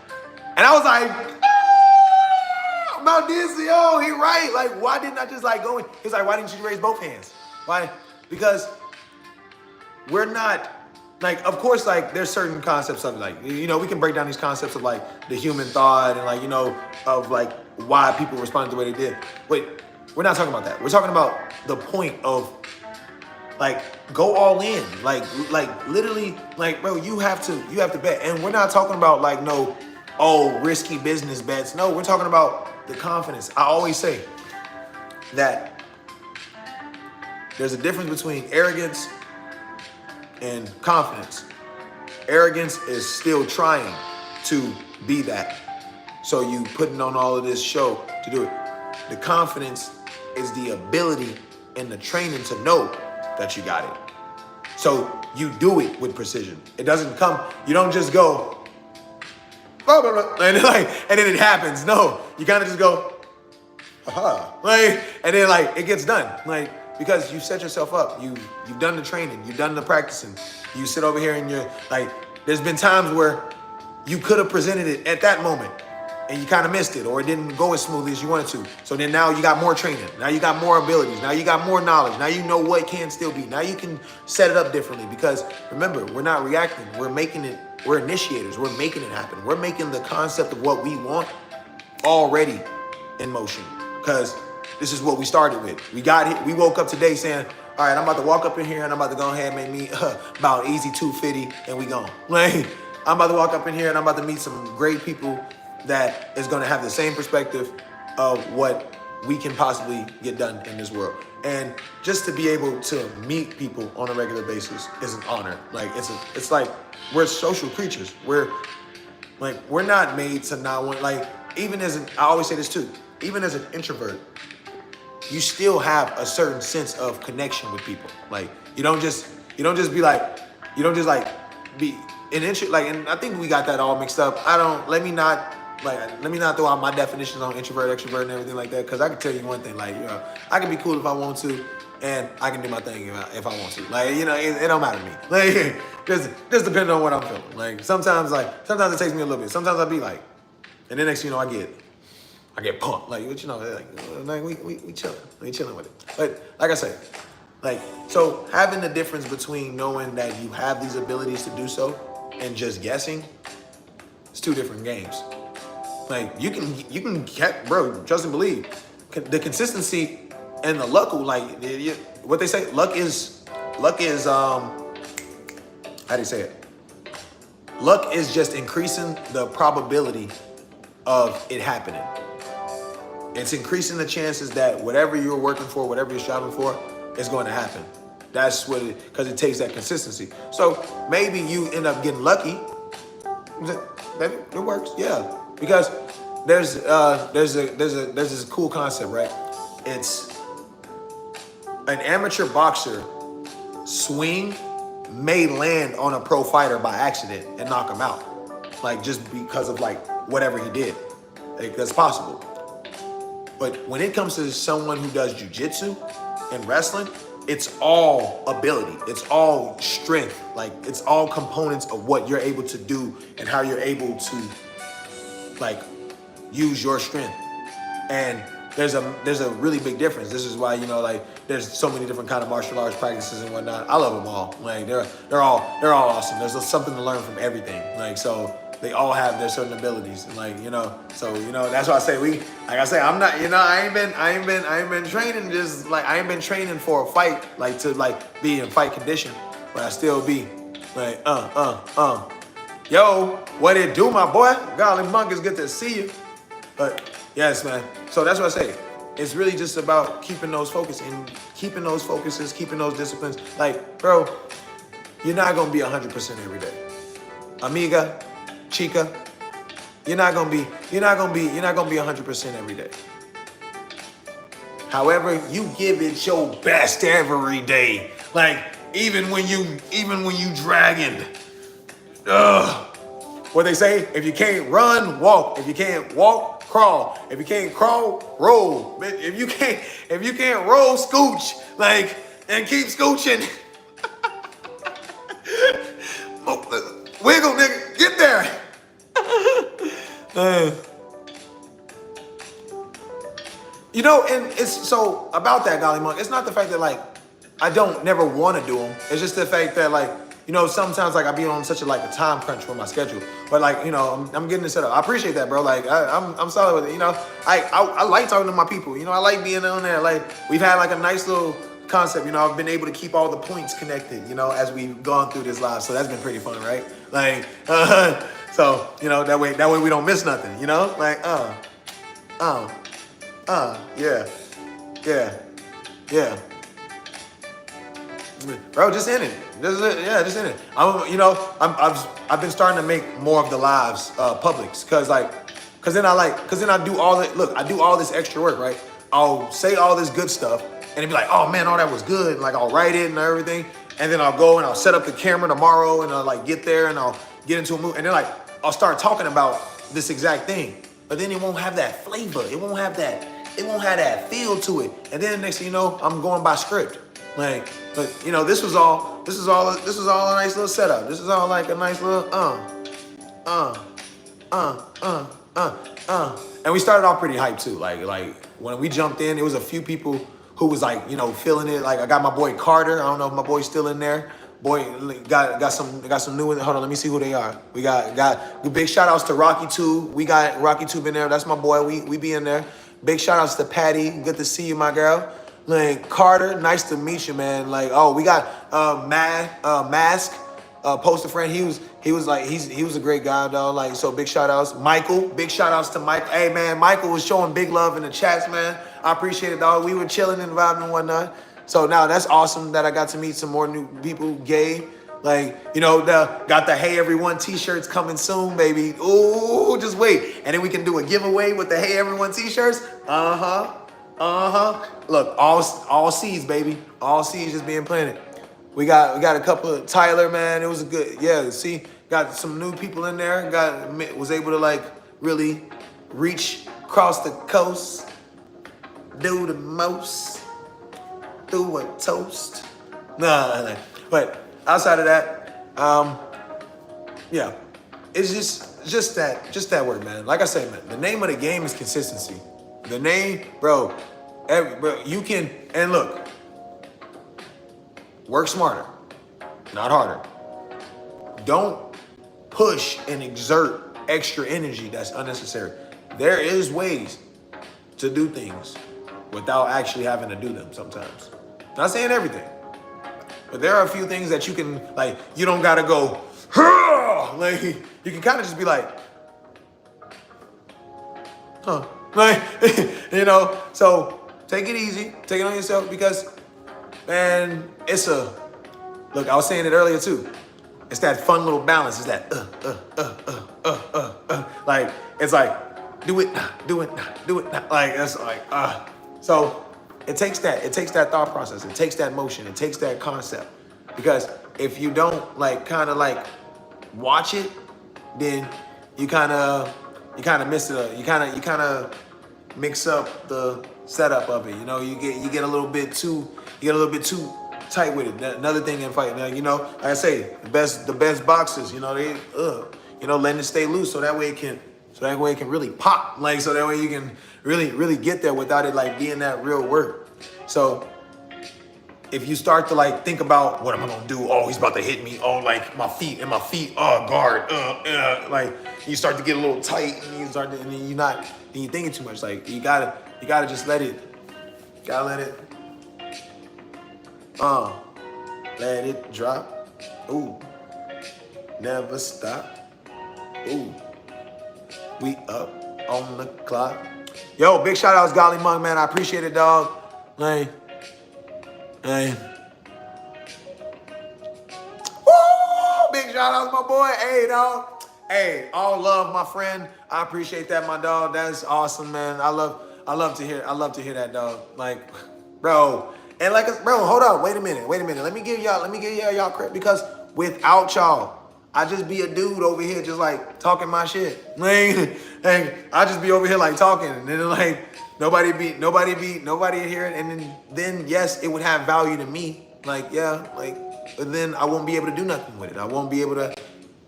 And I was like, Mount Disney, oh, he right. Like, why didn't I just like go in? He's like, why didn't you raise both hands? Why? Because we're not, like, of course, like, there's certain concepts of like, you know, we can break down these concepts of like the human thought and like, you know, of like why people responded the way they did. But we're not talking about that. We're talking about the point of like, go all in, like literally, like, bro, you have to bet. And we're not talking about like, no, oh, risky business bets. No, we're talking about the confidence. I always say that there's a difference between arrogance and confidence. Arrogance is still trying to be that. So you putting on all of this show to do it. The confidence is the ability and the training to know that you got it. So you do it with precision. It doesn't come, you don't just go, blah, blah, blah, and then it happens. No, you kind of just go, aha, like, and then like it gets done. Like, because you set yourself up, you've done the training, you've done the practicing. You sit over here and you're like, there's been times where you could have presented it at that moment and you kind of missed it, or it didn't go as smoothly as you wanted to. So then now you got more training. Now you got more abilities. Now you got more knowledge. Now you know what can still be. Now you can set it up differently, because remember, we're not reacting. We're making it, we're initiators. We're making it happen. We're making the concept of what we want already in motion, because this is what we started with. We got it. We woke up today saying, all right, I'm about to walk up in here and I'm about to go ahead and make me about easy 250 and we gone. Like, I'm about to walk up in here and I'm about to meet some great people that is going to have the same perspective of what we can possibly get done in this world. And just to be able to meet people on a regular basis is an honor. Like, it's like we're social creatures. We're not made to not want, like, even as I always say this too, even as an introvert, you still have a certain sense of connection with people. Like, you don't just be like, be an introvert. Like, and I think we got that all mixed up. Let me not throw out my definitions on introvert, extrovert, and everything like that. Because I can tell you one thing, like, you know, I can be cool if I want to, and I can do my thing if I want to. Like, you know, it don't matter to me. Like, just depending on what I'm feeling. Like, sometimes it takes me a little bit. Sometimes I'll be like, and then next thing you know, I get pumped. Like, you know, like we chilling with it. But like I say, like, so having the difference between knowing that you have these abilities to do so and just guessing, it's two different games. Like, you can bro, trust and believe. The consistency and the luck, like, what they say, luck is, how do you say it? Luck is just increasing the probability of it happening. It's increasing the chances that whatever you're working for, whatever you're striving for, is going to happen. That's what because it takes that consistency. So maybe you end up getting lucky. It works, yeah. Because there's this cool concept, right? It's an amateur boxer swing may land on a pro fighter by accident and knock him out. Like, just because of like whatever he did. Like, that's possible. But when it comes to someone who does jujitsu and wrestling, it's all ability. It's all strength. Like, it's all components of what you're able to do and how you're able to like use your strength. And there's a really big difference. This is why, you know, like, there's so many different kind of martial arts practices and whatnot. I love them all. Like, they're all awesome. There's something to learn from everything. Like, so they all have their certain abilities. And like, you know, so, you know, that's why I say I'm not, you know, I ain't been training just like, I ain't been training for a fight, like to like be in fight condition, but I still be like, yo, what it do, my boy? Golly Monk, it's good to see you. But yes, man. So that's what I say. It's really just about keeping those focus and keeping those focuses, keeping those disciplines. Like, bro, you're not gonna be 100% every day. Amiga, chica, you're not gonna be 100% every day. However, you give it your best every day. Like, even when you dragging. What they say, if you can't run, walk. If you can't walk, crawl. If you can't crawl, roll. If you can't roll, scooch. Like, and keep scooching. Wiggle, nigga, get there. You know, and it's so about that, Golly Monk. It's not the fact that like I don't never want to do them. It's just the fact that like, you know, sometimes like I be on such a time crunch with my schedule. But like, you know, I'm getting it set up. I appreciate that, bro. Like I'm solid with it. You know, I like talking to my people. You know, I like being on there. Like, we've had like a nice little concept. You know, I've been able to keep all the points connected, you know, as we've gone through this live. So that's been pretty fun, right? Like, so, you know, that way we don't miss nothing, you know? Like, yeah. Bro, just in it. Just in it. I've been starting to make more of the lives publics, cause then I do all that. Look, I do all this extra work, right? I'll say all this good stuff, and it'd be like, oh man, all that was good. And like, I'll write it and everything, and then I'll go and I'll set up the camera tomorrow, and I'll like get there and I'll get into a mood, and then like I'll start talking about this exact thing, but then it won't have that flavor. It won't have that feel to it. And then next thing you know, I'm going by script. Like, but you know, this was all a nice little setup. This is all like a nice little And we started off pretty hyped too. Like when we jumped in, there was a few people who was like, you know, feeling it. Like, I got my boy Carter. I don't know if my boy's still in there. Boy, got some new. Hold on, let me see who they are. We got big shout outs to Rocky 2. We got Rocky 2 in there. That's my boy. We be in there. Big shout outs to Patty. Good to see you, my girl. Like, Carter, nice to meet you, man. Like, oh, we got Mask, poster friend. He was a great guy, though. Like, so big shout outs. Michael, big shout outs to Mike. Hey man, Michael was showing big love in the chats, man. I appreciate it, dog. We were chilling and vibing and whatnot. So now that's awesome that I got to meet some more new people. Gay, like, you know, got the Hey Everyone t-shirts coming soon, baby. Ooh, just wait. And then we can do a giveaway with the Hey Everyone t-shirts. Look, all seeds, baby. All seeds just being planted. We got a couple of Tyler, man. It was a good, yeah. See, got some new people in there. Was able to like really reach across the coast, do the most, do a toast. Nah. But outside of that, yeah, it's just that word, man. Like I say, man, the name of the game is consistency. The name, bro, you can, and look, work smarter, not harder. Don't push and exert extra energy that's unnecessary. There is ways to do things without actually having to do them sometimes. Not saying everything, but there are a few things that you can, like, you don't gotta go, like, you can kind of just be like, huh. Like, you know, so take it easy, take it on yourself, because, man, look, I was saying it earlier too. It's that fun little balance. It's that, like, it's like, do it, like, it's like, So it takes that thought process. It takes that motion. It takes that concept, because if you don't like kind of like watch it, then you kind of miss it. You kind of mix up the setup of it. You know, you get a little bit too tight with it. Another thing in fighting, you know, like I say, the best boxers, you know, they letting it stay loose so that way it can really pop. Like, so that way you can really get there without it like being that real work. So if you start to like think about what am I gonna do? Oh, he's about to hit me. Oh, like my feet, oh, guard. Like you start to get a little tight, and you thinking too much. Like you gotta just let it drop. Ooh, never stop. Ooh, we up on the clock. Yo, big shout outs, Golly Monk, man. I appreciate it, dog. Hey. Woo! Big shout outs, my boy. Hey, dog. Hey, all love, my friend. I appreciate that, my dog. That's awesome, man. I love to hear that, dog. Like, bro. And like, bro, hold on. Wait a minute. Let me give y'all credit, because without y'all, I just be a dude over here just like talking my shit. Like, I just be over here like talking, and then like nobody hear it, and then yes, it would have value to me. Like, yeah, like, but then I won't be able to do nothing with it. I won't be able to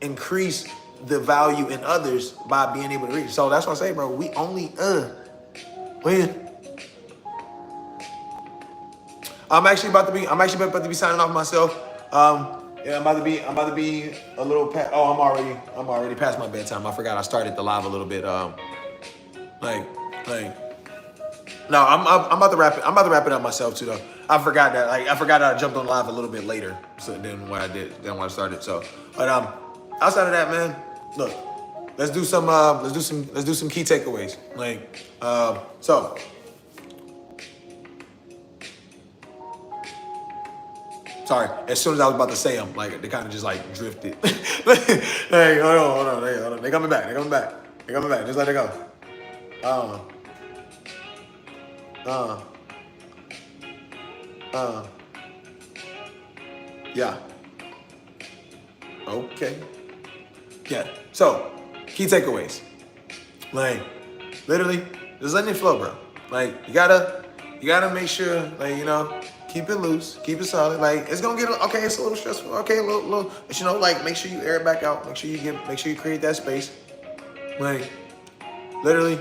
increase the value in others by being able to reach. So that's what I say, bro. We only when. I'm actually about to be signing off myself. Yeah, I'm about to be a little past. Oh, I'm already past my bedtime. I forgot I started the live a little bit. No, I'm about to wrap it. I'm about to wrap it up myself too, though. I forgot that I jumped on live a little bit later than what I started. So, but outside of that, man, look, let's do some key takeaways. Like, so. Sorry, as soon as I was about to say them, like, they kind of just, like, drifted. Hey, hold on. Hey, they coming back. Just let it go. Yeah. Okay. Yeah. So, key takeaways. Like, literally, just letting it flow, bro. Like, you gotta make sure, like, you know, keep it loose, keep it solid. Like, it's gonna get, okay, it's a little stressful. Okay, a little, but you know, like, make sure you air it back out. Make sure you create that space. Like, literally,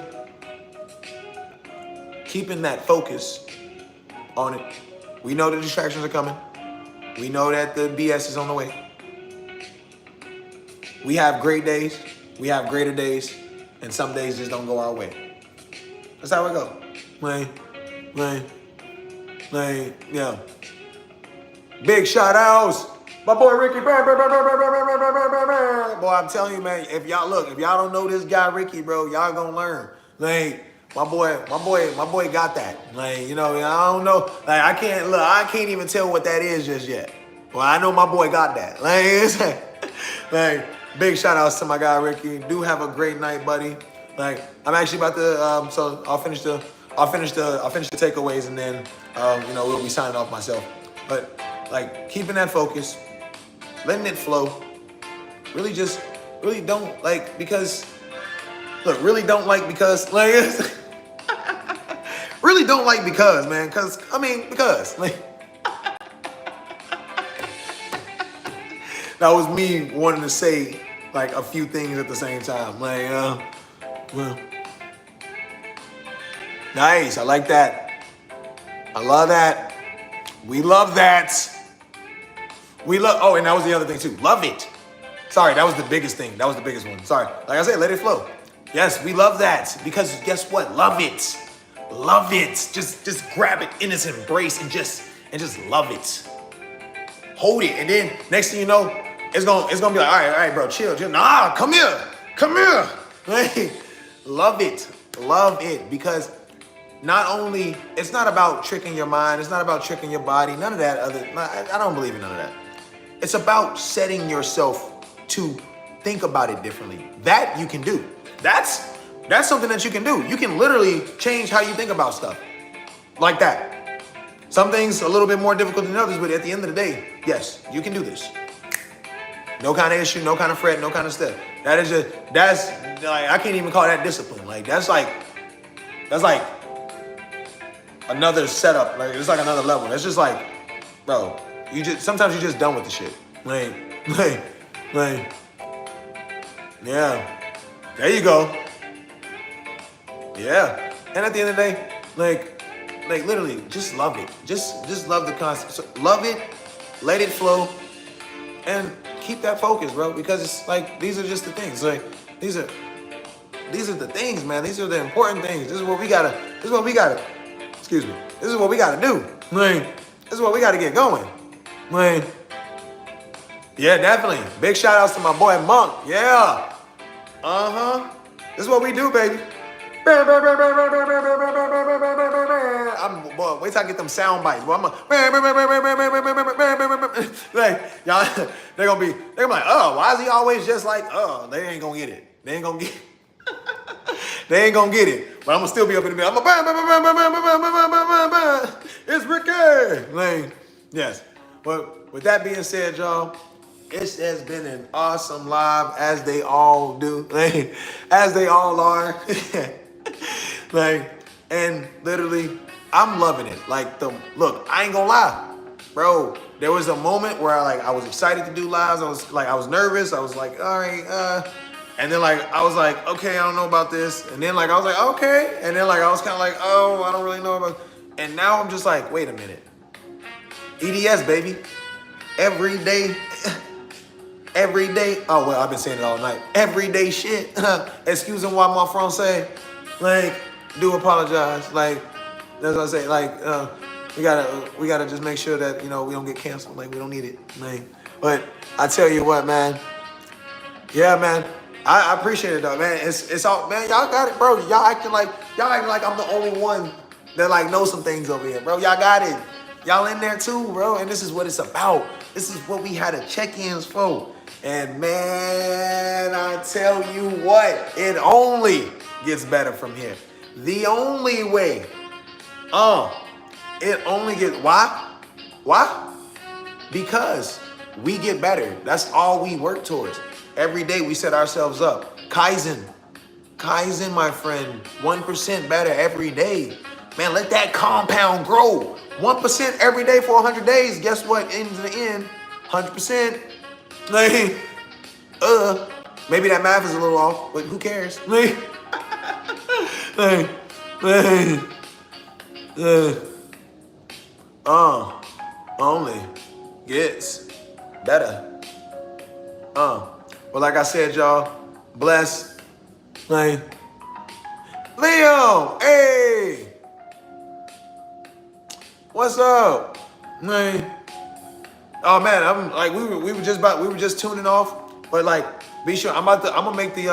keeping that focus on it. We know the distractions are coming. We know that the BS is on the way. We have great days. We have greater days. And some days just don't go our way. That's how it go. Yeah. Big shout outs. My boy Ricky. Boy, I'm telling you, man, if y'all don't know this guy Ricky, bro, y'all gonna learn. Like, my boy got that. Like, you know, I don't know. Like, I can't even tell what that is just yet. Well, I know my boy got that. Like, big shout outs to my guy Ricky. Do have a great night, buddy. Like, I'm actually about to so I'll finish the takeaways, and then you know, we'll be signing off myself. But like, keeping that focus, letting it flow. Really don't like because really don't like because like really don't like because, man, because like that was me wanting to say like a few things at the same time. Like, well, nice. I like that. I love that. We love that. Oh, and that was the other thing too. Love it. Sorry, that was the biggest thing. That was the biggest one. Sorry. Like I said, let it flow. Yes, we love that. Because guess what? Love it. Love it. Just grab it in its embrace and just love it. Hold it. And then next thing you know, it's gonna be like, all right, bro, chill. Nah, come here. Hey, love it. Love it. Because not only, it's not about tricking your mind, it's not about tricking your body, none of that I don't believe in none of that. It's about setting yourself to think about it differently. That you can do. That's something that you can do. You can literally change how you think about stuff. Like that. Some things a little bit more difficult than others, but at the end of the day, yes, you can do this. No kind of issue, no kind of fret, no kind of step. That's like, I can't even call that discipline. Like, that's like another setup. Like, it's like another level. It's just like, bro, sometimes you just done with the shit. Like, yeah. There you go. Yeah. And at the end of the day, like literally, just love it. Just love the concept. So love it, let it flow, and keep that focus, bro. Because it's like, these are just the things. Like, these are the things, man. These are the important things. This is what we gotta do. Like, this is what we gotta get going. Like, yeah, definitely. Big shout outs to my boy Monk. Yeah. This is what we do, baby. Boy, wait till I get them sound bites. Boy, like, y'all, they're gonna be like, oh, why is he always just like, oh, they ain't gonna get it. They ain't gonna get it. But I'm gonna still be up in the middle. It's Ricky. Like, yes. But with that being said, y'all, it has been an awesome live, as they all do, like, as they all are. Like, and literally, I'm loving it. Like, look, I ain't gonna lie, bro. There was a moment where I was excited to do lives. I was nervous. I was like, all right, and then like I was like, okay, I don't know about this. And then like I was like, okay. And then like I was kind of like, oh, I don't really know about. And now I'm just like, wait a minute. EDS, baby. Every day. Oh, well, I've been saying it all night. Everyday shit. Excusez-moi, mon français. Like, do apologize. Like, that's what I say. Like, we gotta just make sure that, we don't get canceled. Like, we don't need it. Like, but I tell you what, man. Yeah, man. I appreciate it though, man. It's all, man. Y'all got it, bro. Y'all acting like I'm the only one that like knows some things over here, bro. Y'all got it. Y'all in there too, bro. And this is what it's about. This is what we had a check-ins for. And man, I tell you what, it only gets better from here. The only way. It only gets, why? Because we get better. That's all we work towards. Every day we set ourselves up. Kaizen, my friend. 1% better every day. Man, let that compound grow. 1% every day for 100 days. Guess what? In the end, 100%. Like, maybe that math is a little off, but who cares? Only gets better. Well, like I said, y'all, bless. Like, Leo, hey, what's up? Like, oh man, I'm like, we were just tuning off, but like, be sure I'm gonna make the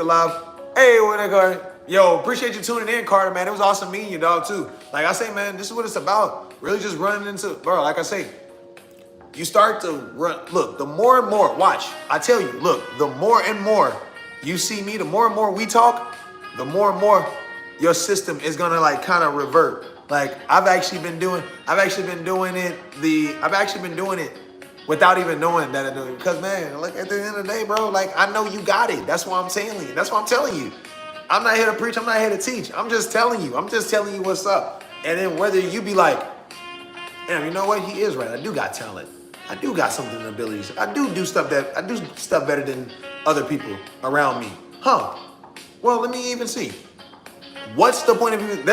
live. Hey, what they go? Yo, appreciate you tuning in, Carter, man. It was awesome meeting you, dog, too. Like I say, man, this is what it's about. Really just running into, bro, like I say, you start to run. Look, the more and more, watch, I tell you, look, the more and more you see me, the more and more we talk, the more and more your system is gonna like kind of revert. Like I've actually been doing it without even knowing that I do it. Because man, like at the end of the day, bro, like I know you got it. That's why I'm telling you. That's what I'm telling you. I'm not here to preach. I'm not here to teach. I'm just telling you. I'm just telling you what's up. And then whether you be like, damn, you know what? He is right. I do got talent. I do got something abilities. I do stuff better than other people around me. Huh? Well, let me even see. What's the point of you?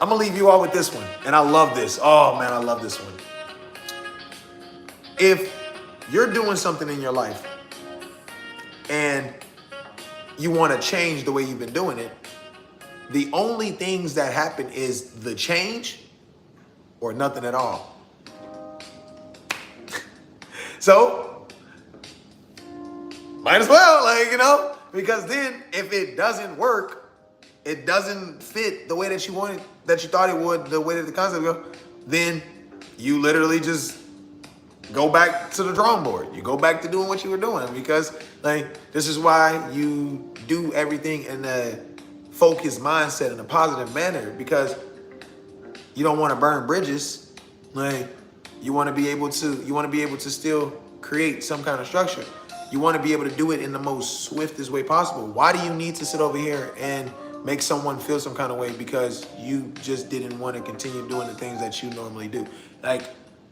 I'm gonna leave you all with this one. And I love this. Oh man, I love this one. If you're doing something in your life and you want to change the way you've been doing it, the only things that happen is the change or nothing at all. So, might as well, like, because then if it doesn't work, it doesn't fit the way that you wanted, that you thought it would, the way that the concept go, then you literally just go back to the drawing board. You go back to doing what you were doing, because like this is why you do everything in a focused mindset in a positive manner, because you don't want to burn bridges. Like, you want to be able to still create some kind of structure. You want to be able to do it in the most swiftest way possible. Why do you need to sit over here and make someone feel some kind of way because you just didn't want to continue doing the things that you normally do? Like,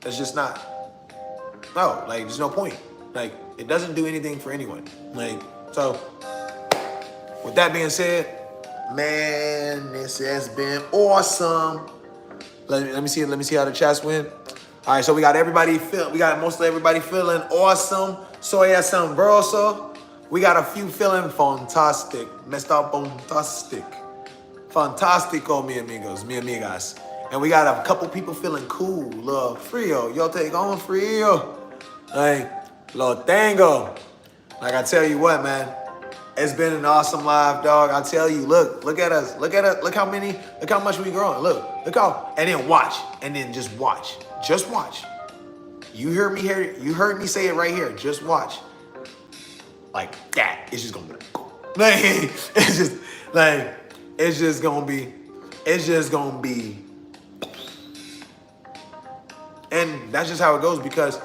that's just not, no, like, there's no point. Like, it doesn't do anything for anyone. Like, so, with that being said, man, this has been awesome. Let me see how the chats went. All right, so we got mostly everybody feeling awesome. Soy asombroso. We got a few feeling fantastic. Mr. Fantastic. Fantastico, mi amigos, mi amigas. And we got a couple people feeling cool. Lo frio. Yo te con frio. Like, lo tengo. Like, I tell you what, man. It's been an awesome live, dog. I tell you, look at us. Look how much we growing. Look how, and then watch. And then just watch. Just watch. You heard me say it right here. Just watch. Like that. It's just gonna be like, it's just gonna be. And that's just how it goes because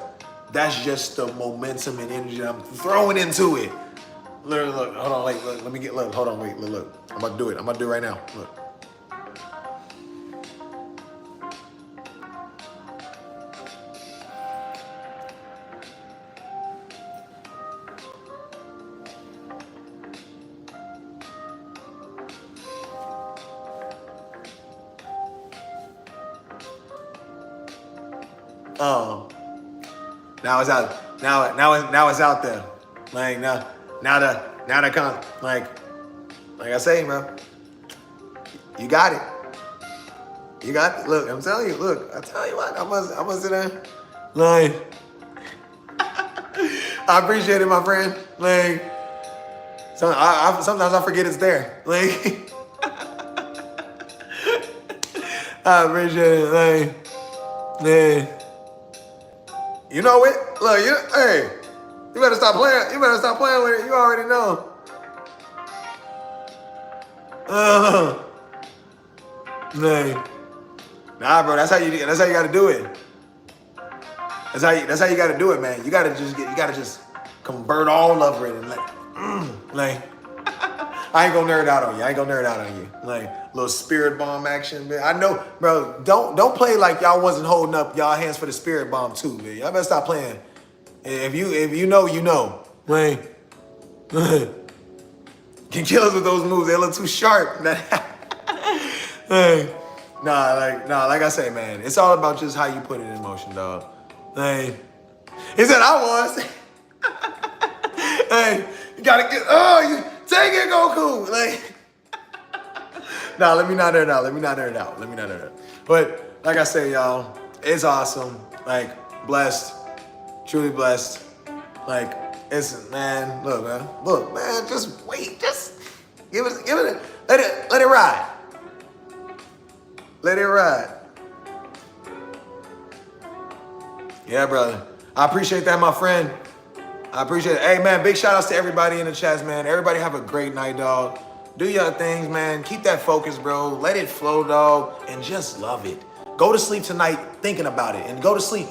that's just the momentum and energy that I'm throwing into it. Look, hold on, let me get, hold on, wait, look. I'm about to do it. I'm about to do it right now. Look. Now it's out. Now it's out there. Like now that comes. Like I say, bro. You got it. You got it. Look, I'm telling you. Look, I tell you what. I must sit there. Like, I appreciate it, my friend. Like, sometimes I forget it's there. Like, I appreciate it. Like. You know it? Look, hey, you better stop playing. You better stop playing with it. You already know. Nah, bro, that's how you gotta do it. That's how you gotta do it, man. You gotta just convert all over it and like I ain't gonna nerd out on you. Like, little spirit bomb action, man. I know, bro, don't play like y'all wasn't holding up y'all hands for the spirit bomb too, man. Y'all better stop playing. If you know, you know. Like, can kill us with those moves. They look too sharp. Like, like I say, man, it's all about just how you put it in motion, dog. Like, he said I was. Hey, you gotta get, you take it, Goku. Like, nah, let me not nerd out. But like I say, y'all, it's awesome. Like, blessed, truly blessed. Like, it's, man, look, man, just wait, just give it, let it ride. Let it ride. Yeah, brother. I appreciate that, my friend. I appreciate it. Hey, man, big shout outs to everybody in the chats, man. Everybody have a great night, dog. Do your things, man. Keep that focus, bro. Let it flow, dog, and just love it. Go to sleep tonight thinking about it, and go to sleep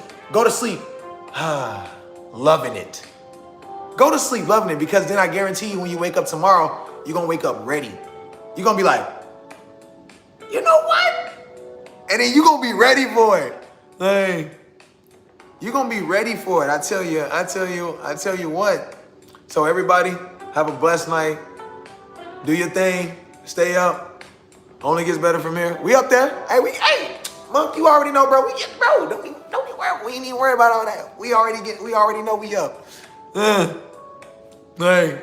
loving it. Go to sleep loving it, because then I guarantee you when you wake up tomorrow, you're going to wake up ready. You're going to be like, you know what? And then you're going to be ready for it. Like, you're going to be ready for it. I tell you what. So everybody, have a blessed night. Do your thing. Stay up. Only gets better from here. We up there. Hey, Monk, you already know, bro. Don't be worried. We ain't even worry about all that. We already know we up. Hey,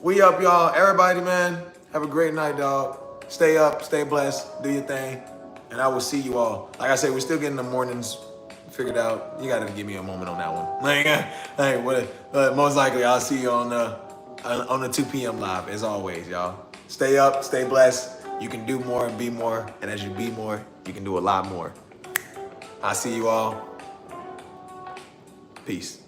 we up, y'all. Everybody, man, have a great night, dog. Stay up, stay blessed, do your thing, and I will see you all. Like I said, we're still getting the mornings figured out. You gotta give me a moment on that one. Most likely I'll see you on the 2 p.m. live, as always, y'all. Stay up, stay blessed. You can do more and be more, and as you be more, you can do a lot more. I'll see you all. Peace.